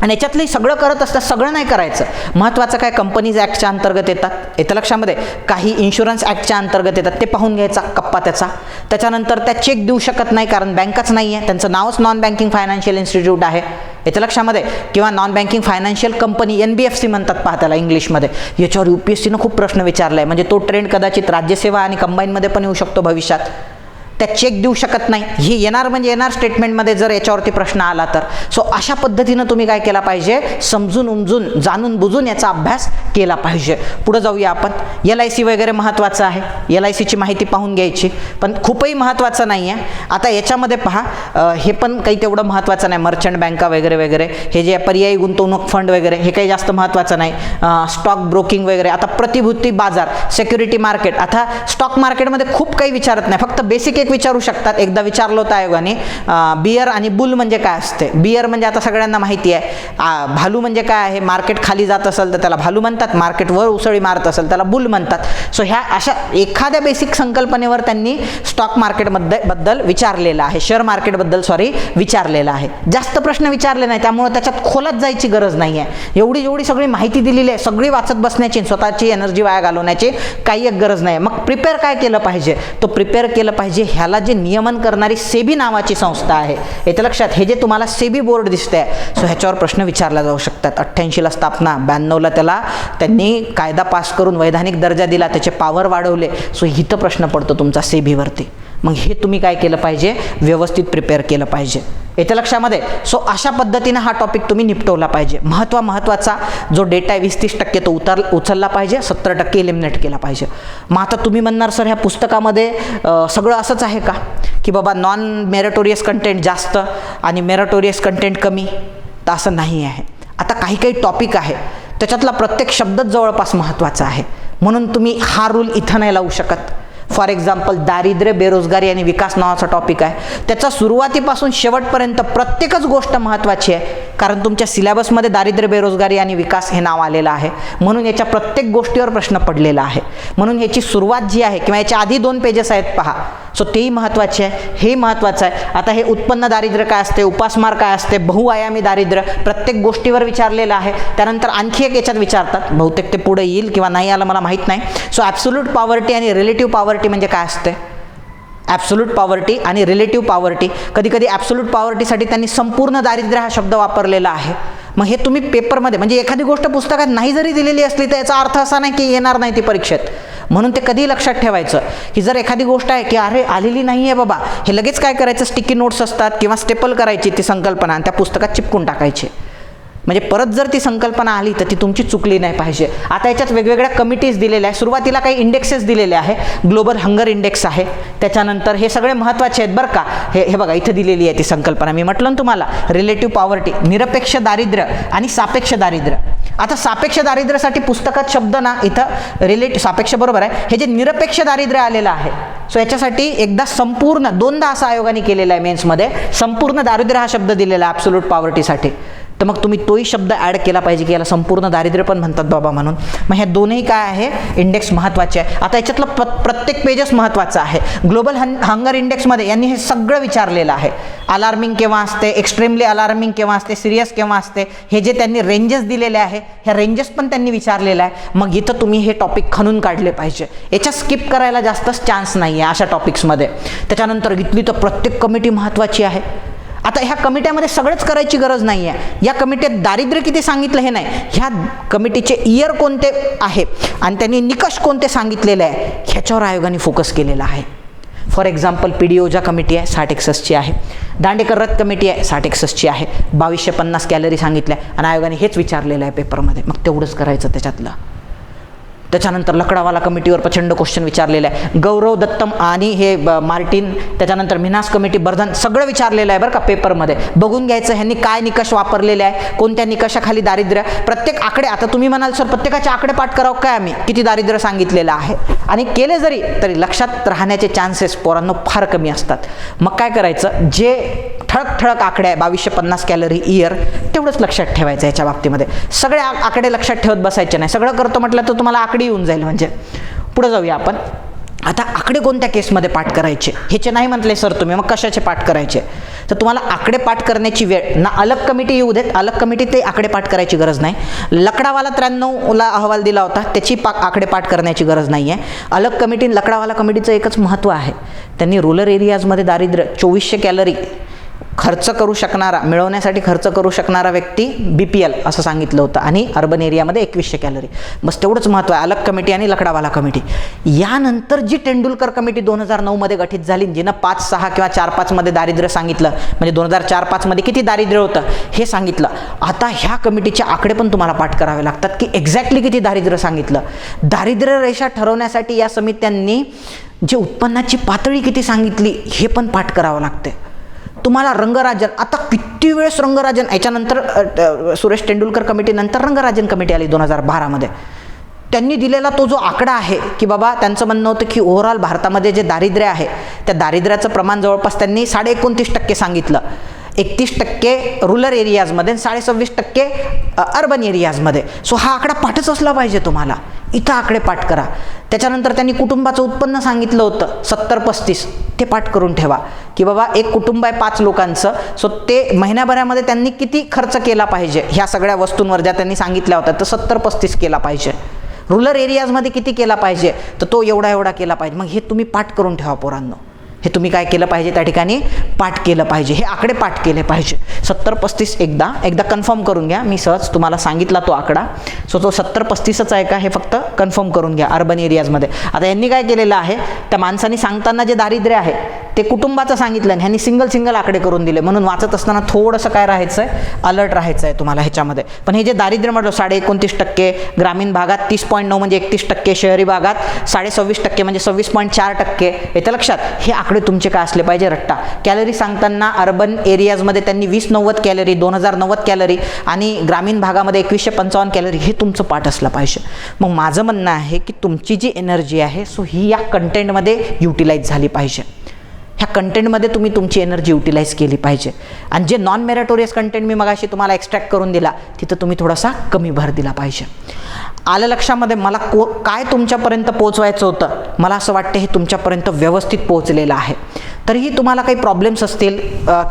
आणि याच्यातलं सगळं करत असतात, सगळं नाही करायचं. महत्त्वाचं काय, कंपनीज ॲक्टच्या अंतर्गत येतात, येतं लक्षामध्ये, काही इन्शुरन्स ॲक्टच्या अंतर्गत येतात, ते पाहून घ्यायचा कप्पा त्याचा. त्याच्यानंतर त्या चेक देऊ शकत नाही कारण बँकाच नाही आहे, त्यांचं नावच नॉन बँकिंग फायनान्शियल इन्स्टिट्यूट आहे, येतं लक्षामध्ये, किंवा non banking financial company NBFC म्हणतात पहा त्याला इंग्लिशमध्ये. याच्यावर UPSCनं खूप प्रश्न विचारला आहे, म्हणजे तो ट्रेंड कदाचित राज्यसेवा आणि कंबाईनमध्ये पण येऊ शकतो भविष्यात. त्या चेक देऊ शकत नाही, हे येणार म्हणजे येणार स्टेटमेंटमध्ये जर याच्यावरती प्रश्न आला तर. सो अशा पद्धतीनं तुम्ही काय केला पाहिजे, समजून उमजून जाणून बुजून याचा अभ्यास केला पाहिजे. पुढे जाऊया आपण. LIC वगैरे महत्त्वाचं आहे, LICची माहिती पाहून घ्यायची, पण खूपही महत्त्वाचं नाही आहे. आता याच्यामध्ये पहा, हे पण काही तेवढं महत्त्वाचं नाही, मर्चंट बँका वगैरे वगैरे, हे जे पर्यायी गुंतवणूक फंड वगैरे, हे काही जास्त महत्त्वाचं नाही. स्टॉक ब्रोकिंग वगैरे, आता प्रतिभूती बाजार, सिक्युरिटी मार्केट. आता स्टॉक मार्केटमध्ये खूप काही विचारत नाही, फक्त बेसिक विचारू शकतात. एकदा विचारलं होतं आयोगाने, बियर आणि बुल म्हणजे काय असते. बियर म्हणजे आता सगळ्यांना माहिती आहे, भालू म्हणजे काय आहे, मार्केट खाली जात असेल तर त्याला भालू म्हणतात, मार्केट वर उसळी मारत असेल त्याला बुल म्हणतात. सो ह्या अशा एखाद्या बेसिक संकल्पनेवर त्यांनी स्टॉक मार्केटबद्दल विचारलेलं आहे, शेअर मार्केटबद्दल विचारलेलं आहे. जास्त प्रश्न विचारले नाही, त्यामुळे त्याच्यात खोलात जायची गरज नाही आहे. जेवढी सगळी माहिती दिलेली आहे सगळी वाचत बसण्याची, स्वतःची एनर्जी वाया घालवण्याची काही एक गरज नाही. मग प्रिपेअर काय केलं पाहिजे, तो प्रिपेअर केलं पाहिजे ह्याला जे नियमन करणारी सेबी नावाची संस्था आहे, येतं लक्षात, हे जे तुम्हाला सेबी बोर्ड दिसतंय, सो ह्याच्यावर प्रश्न विचारला जाऊ शकतात. 88ला स्थापना, 92ला त्यांनी कायदा पास करून वैधानिक दर्जा दिला, त्याचे पॉवर वाढवले. सो इथं प्रश्न पडतो तुमचा सेबीवरती. मग हे तुम्ही काय केलं पाहिजे, व्यवस्थित प्रिपेअर केलं पाहिजे, येतं लक्षामध्ये. सो अशा पद्धतीनं हा टॉपिक तुम्ही निपटवला पाहिजे. महत्त्वाचा जो डेटा आहे 20-30% तो उचलला पाहिजे, 70% एलिमिनेट केला पाहिजे. मग आता तुम्ही म्हणणार सर ह्या पुस्तकामध्ये सगळं असंच आहे का, की बाबा नॉन मेरिटोरियस कंटेंट जास्त आणि मेरिटोरियस कंटेंट कमी? तर असं नाही आहे. आता काही टॉपिक आहे त्याच्यातला प्रत्येक शब्दच जवळपास महत्त्वाचा आहे, म्हणून तुम्ही हा रूल इथं नाही लावू शकत. फॉर एक्झाम्पल दारिद्र्य, बेरोजगारी आणि विकास नावाचा टॉपिक आहे, त्याचा सुरुवातीपासून शेवटपर्यंत प्रत्येकच गोष्ट महत्त्वाची आहे, कारण तुमच्या सिलेबसमध्ये दारिद्र्य, बेरोजगारी आणि विकास हे नाव आलेलं आहे, म्हणून याच्या प्रत्येक गोष्टीवर प्रश्न पडलेला आहे. म्हणून याची सुरुवात जी आहे, किंवा याच्या आधी 2 पेजेस आहेत पहा, सो तेही महत्त्वाचे आहे, हे महत्त्वाचं आहे. आता हे उत्पन्न दारिद्र्य काय असते, उपासमार काय असते, बहुआयामी दारिद्र्य, प्रत्येक गोष्टीवर विचारलेलं आहे. त्यानंतर आणखी एक याच्यात विचारतात, बहुतेक ते पुढे येईल किंवा नाही आलं मला माहीत नाही. सो ॲब्सोल्यूट पॉवर्टी आणि रिलेटिव्ह पॉवर्टी म्हणजे काय असते, ॲब्सोल्यूट पॉवर्टी आणि रिलेटिव्ह पॉवर्टी. कधी ॲब्सोल्यूट पॉवर्टीसाठी त्यांनी संपूर्ण दारिद्र्य हा शब्द वापरलेला आहे. मग हे तुम्ही पेपरमध्ये, म्हणजे एखादी गोष्ट पुस्तकात नाही जरी दिलेली असली तर याचा अर्थ असा नाही की येणार नाही ती परीक्षेत. म्हणून ते कधी लक्षात ठेवायचं की जर एखादी गोष्ट आहे की अरे आलेली नाही आहे बाबा, हे लगेच काय करायचं, स्टिकी नोट्स असतात किंवा स्टेपल करायची ती संकल्पना आणि त्या पुस्तकात चिपकून टाकायची, म्हणजे परत जर ती संकल्पना आली तर ती तुमची चुकली नाही पाहिजे. आता याच्यात वेगवेगळ्या कमिटीज दिलेल्या आहे, सुरुवातीला काही इंडेक्सेस दिलेले आहे, ग्लोबल हंगर इंडेक्स आहे, त्याच्यानंतर हे सगळे महत्त्वाचे आहेत बरं का. हे बघा इथं दिलेली आहे ती संकल्पना, मी म्हटलं ना तुम्हाला, रिलेटिव्ह पॉवर्टी, निरपेक्ष दारिद्र्य आणि सापेक्ष दारिद्र्य. आता सापेक्ष दारिद्र्यासाठी पुस्तकात शब्द ना इथं सापेक्ष बरोबर आहे, हे जे निरपेक्ष दारिद्र्य आलेलं आहे, सो याच्यासाठी एकदा संपूर्ण 2दा असं आयोगाने केलेलं आहे मेन्समध्ये, संपूर्ण दारिद्र्य हा शब्द दिलेला आहे ॲब्सोल्यूट पॉवर्टीसाठी. तर मग तुम्ही तोही शब्द ॲड केला पाहिजे की याला संपूर्ण दारिद्र्य पण म्हणतात बाबा म्हणून. मग ह्या दोन्ही काय आहे, इंडेक्स महत्त्वाचे आहे. आता याच्यातलं प्रत्येक पेजच महत्त्वाचं आहे. ग्लोबल हंगर इंडेक्समध्ये यांनी हे सगळं विचारलेलं आहे. अलार्मिंग केव्हा असते, एक्स्ट्रीमली अलार्मिंग केव्हा असते, सिरियस केव्हा असते, हे जे त्यांनी रेंजेस दिलेले आहे ह्या रेंजेस पण त्यांनी विचारलेलं आहे. मग इथं तुम्ही हे टॉपिक खणून काढले पाहिजे. याच्या स्किप करायला जास्तच चान्स नाही आहे अशा टॉपिक्समध्ये. त्याच्यानंतर इथली तर प्रत्येक कमिटी महत्त्वाची आहे. आता ह्या कमिट्यामध्ये सगळंच करायची गरज नाही आहे. या कमिटीत दारिद्र्य किती सांगितलं हे नाही, ह्या कमिटीचे इयर कोणते आहे आणि त्यांनी निकष कोणते सांगितलेले आहे ह्याच्यावर आयोगाने फोकस केलेला आहे. फॉर एक्झाम्पल PDOजा कमिटी आहे 6061ची आहे, दांडेकर रथ कमिटी आहे 6061ची आहे, 2250 कॅलरी सांगितल्या आणि आयोगाने हेच विचारलेलं आहे पेपरमध्ये. मग तेवढंच करायचं त्याच्यातलं. त्याच्यानंतर लकडावाला कमिटीवर प्रचंड क्वेश्चन विचारलेलं आहे. गौरव दत्तम आणि हे मार्टिन, त्याच्यानंतर मिनास कमिटी, बर्धन, सगळं विचारलेलं आहे बरं का पेपरमध्ये. बघून घ्यायचं ह्यांनी काय निकष वापरलेले आहे, कोणत्या निकषाखाली दारिद्र्य, प्रत्येक आकडे. आता तुम्ही म्हणाल सर प्रत्येकाचे आकडे पाठ करावं काय आम्ही, किती दारिद्र्य सांगितलेलं आहे, आणि केले जरी तरी लक्षात राहण्याचे चान्सेस पोरांनो फार कमी असतात. मग काय करायचं, जे ठळक आकडे आहे 2250 कॅलरी इयर तेवढंच लक्षात ठेवायचं याच्या बाबतीमध्ये. सगळे आकडे लक्षात ठेवत बसायचे नाही. सगळं करतो म्हटलं तर तुम्हाला आकडे येऊन जाईल. म्हणजे पुढे जाऊया आपण. आता आकडे कोणत्या केसमध्ये पाठ करायचे ह्याचे नाही म्हटले सर तुम्ही, मग कशाचे पाठ करायचे, तर तुम्हाला आकडे पाठ करण्याची वेळ ना अलग कमिटी येऊ देत, अलग कमिटीत ते आकडे पाठ करायची गरज नाही. लकडावाला 93ला अहवाल दिला होता त्याची आकडे पाठ करण्याची गरज नाही आहे. अलग कमिटी लकडावाला कमिटीचं एकच महत्त्व आहे, त्यांनी रूरल एरियाजमध्ये दारिद्र्य 2400 कॅलरी खर्च करू शकणारा, मिळवण्यासाठी खर्च करू शकणारा व्यक्ती BPL असं सांगितलं होतं, आणि अर्बन एरियामध्ये 2100 कॅलरी. बस तेवढंच महत्त्व आहे अलग कमिटी आणि लकडावाला कमिटी. यानंतर जी तेंडुलकर कमिटी 2009मध्ये गठीत झाली, जिनं 5-6 किंवा 4-5 मध्ये दारिद्र्य सांगितलं, म्हणजे 2004-5 मध्ये किती दारिद्र्य होतं हे सांगितलं. आता ह्या कमिटीचे आकडे पण तुम्हाला पाठ करावे लागतात की एक्झॅक्टली किती दारिद्र्य सांगितलं. दारिद्र्य रेषा ठरवण्यासाठी या समित्यांनी जे उत्पन्नाची पातळी किती सांगितली हे पण पाठ करावं लागते. तुम्हाला रंगराजन, आता किती वेळेस रंगराजन, याच्यानंतर सुरेश तेंडुलकर कमिटीनंतर रंगराजन कमिटी आली 2012मध्ये. त्यांनी दिलेला तो जो आकडा आहे की बाबा त्यांचं म्हणणं होतं की ओव्हरऑल भारतामध्ये जे दारिद्र्य आहे त्या दारिद्र्याचं प्रमाण जवळपास त्यांनी 29.5% सांगितलं. 31% रूरल एरियाजमध्ये, 26.5% अर्बन एरियाजमध्ये. सो हा आकडा पाठच असला पाहिजे तुम्हाला. इथं आकडे पाठ करा. त्याच्यानंतर त्यांनी कुटुंबाचं उत्पन्न सांगितलं होतं 70-35, ते पाठ करून ठेवा की बाबा एक कुटुंब आहे 5 लोकांचं, सो ते महिन्याभरामध्ये त्यांनी किती खर्च केला पाहिजे ह्या सगळ्या वस्तूंवर ज्या त्यांनी सांगितल्या होत्या, तर 70-35 केला पाहिजे. रूरल एरियाजमध्ये किती केला पाहिजे, तर तो एवढा केला पाहिजे. मग हे तुम्ही पाठ करून ठेवा पोरांनो. हे तुम्ही काय केलं पाहिजे त्या ठिकाणी पाठ केलं पाहिजे, हे आकडे पाठ केले पाहिजे. 70-35 एकदा कन्फर्म करून घ्या. मी सहज तुम्हाला सांगितला तो आकडा, सो तो 70-35च आहे का हे फक्त कन्फर्म करून घ्या अर्बन एरियाजमध्ये. आता यांनी काय केलेलं आहे, त्या माणसांनी सांगताना जे दारिद्र्य आहे ते कुटुंबाचं सांगितलं आणि ह्यांनी सिंगल आकडे करून दिले. म्हणून वाचत असताना थोडंसं काय राहायचं आहे, अलर्ट राहायचं आहे तुम्हाला ह्याच्यामध्ये. पण हे जे दारिद्र्य म्हटलं 29.5%, ग्रामीण भागात 30.9 म्हणजे 31%, शहरी भागात 26.5% म्हणजे 26.4%, येतं लक्षात. हे आकडे तुमचे काय असले पाहिजे, रट्टा. कॅलरी सांगताना अर्बन एरियाजमध्ये त्यांनी 2090 कॅलरी, 2090 कॅलरी, आणि ग्रामीण भागामध्ये 2155 कॅलरी, हे तुमचं पाठ असलं पाहिजे. मग माझं म्हणणं आहे की तुमची जी एनर्जी आहे सो ही या कंटेंटमध्ये युटिलाइज झाली पाहिजे. ह्या कंटेंटमध्ये तुम्ही तुमची एनर्जी युटिलाइज केली पाहिजे. आणि जे नॉन मेरिटोरियस कंटेंट मी मगाशी तुम्हाला एक्स्ट्रॅक्ट करून दिला तिथं तुम्ही थोडासा कमी भर दिला पाहिजे. आलं लक्षामध्ये, मला काय तुमच्यापर्यंत पोहोचवायचं होतं, मला असं वाटतं हे तुमच्यापर्यंत व्यवस्थित पोहोचलेलं आहे. तरीही तुम्हाला काही प्रॉब्लेम्स असतील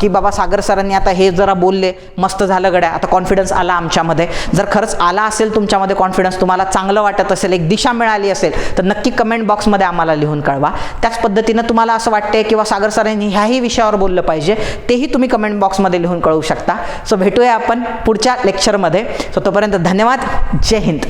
की बाबा सागर सरांनी आता हे जरा बोलले, मस्त झालं गड्या, आता कॉन्फिडन्स आला आमच्यामध्ये. जर खरंच आला असेल तुमच्यामध्ये कॉन्फिडन्स, तुम्हाला चांगलं वाटत असेल, एक दिशा मिळाली असेल, तर नक्की कमेंट बॉक्समध्ये आम्हाला लिहून कळवा. त्याच पद्धतीनं तुम्हाला असं वाटतंय किंवा सागर सरांनी ह्याही विषयावर बोललं पाहिजे, तेही तुम्ही कमेंट बॉक्समध्ये लिहून कळवू शकता. सो भेटूया आपण पुढच्या लेक्चरमध्ये. सो तोपर्यंत धन्यवाद. जय हिंद.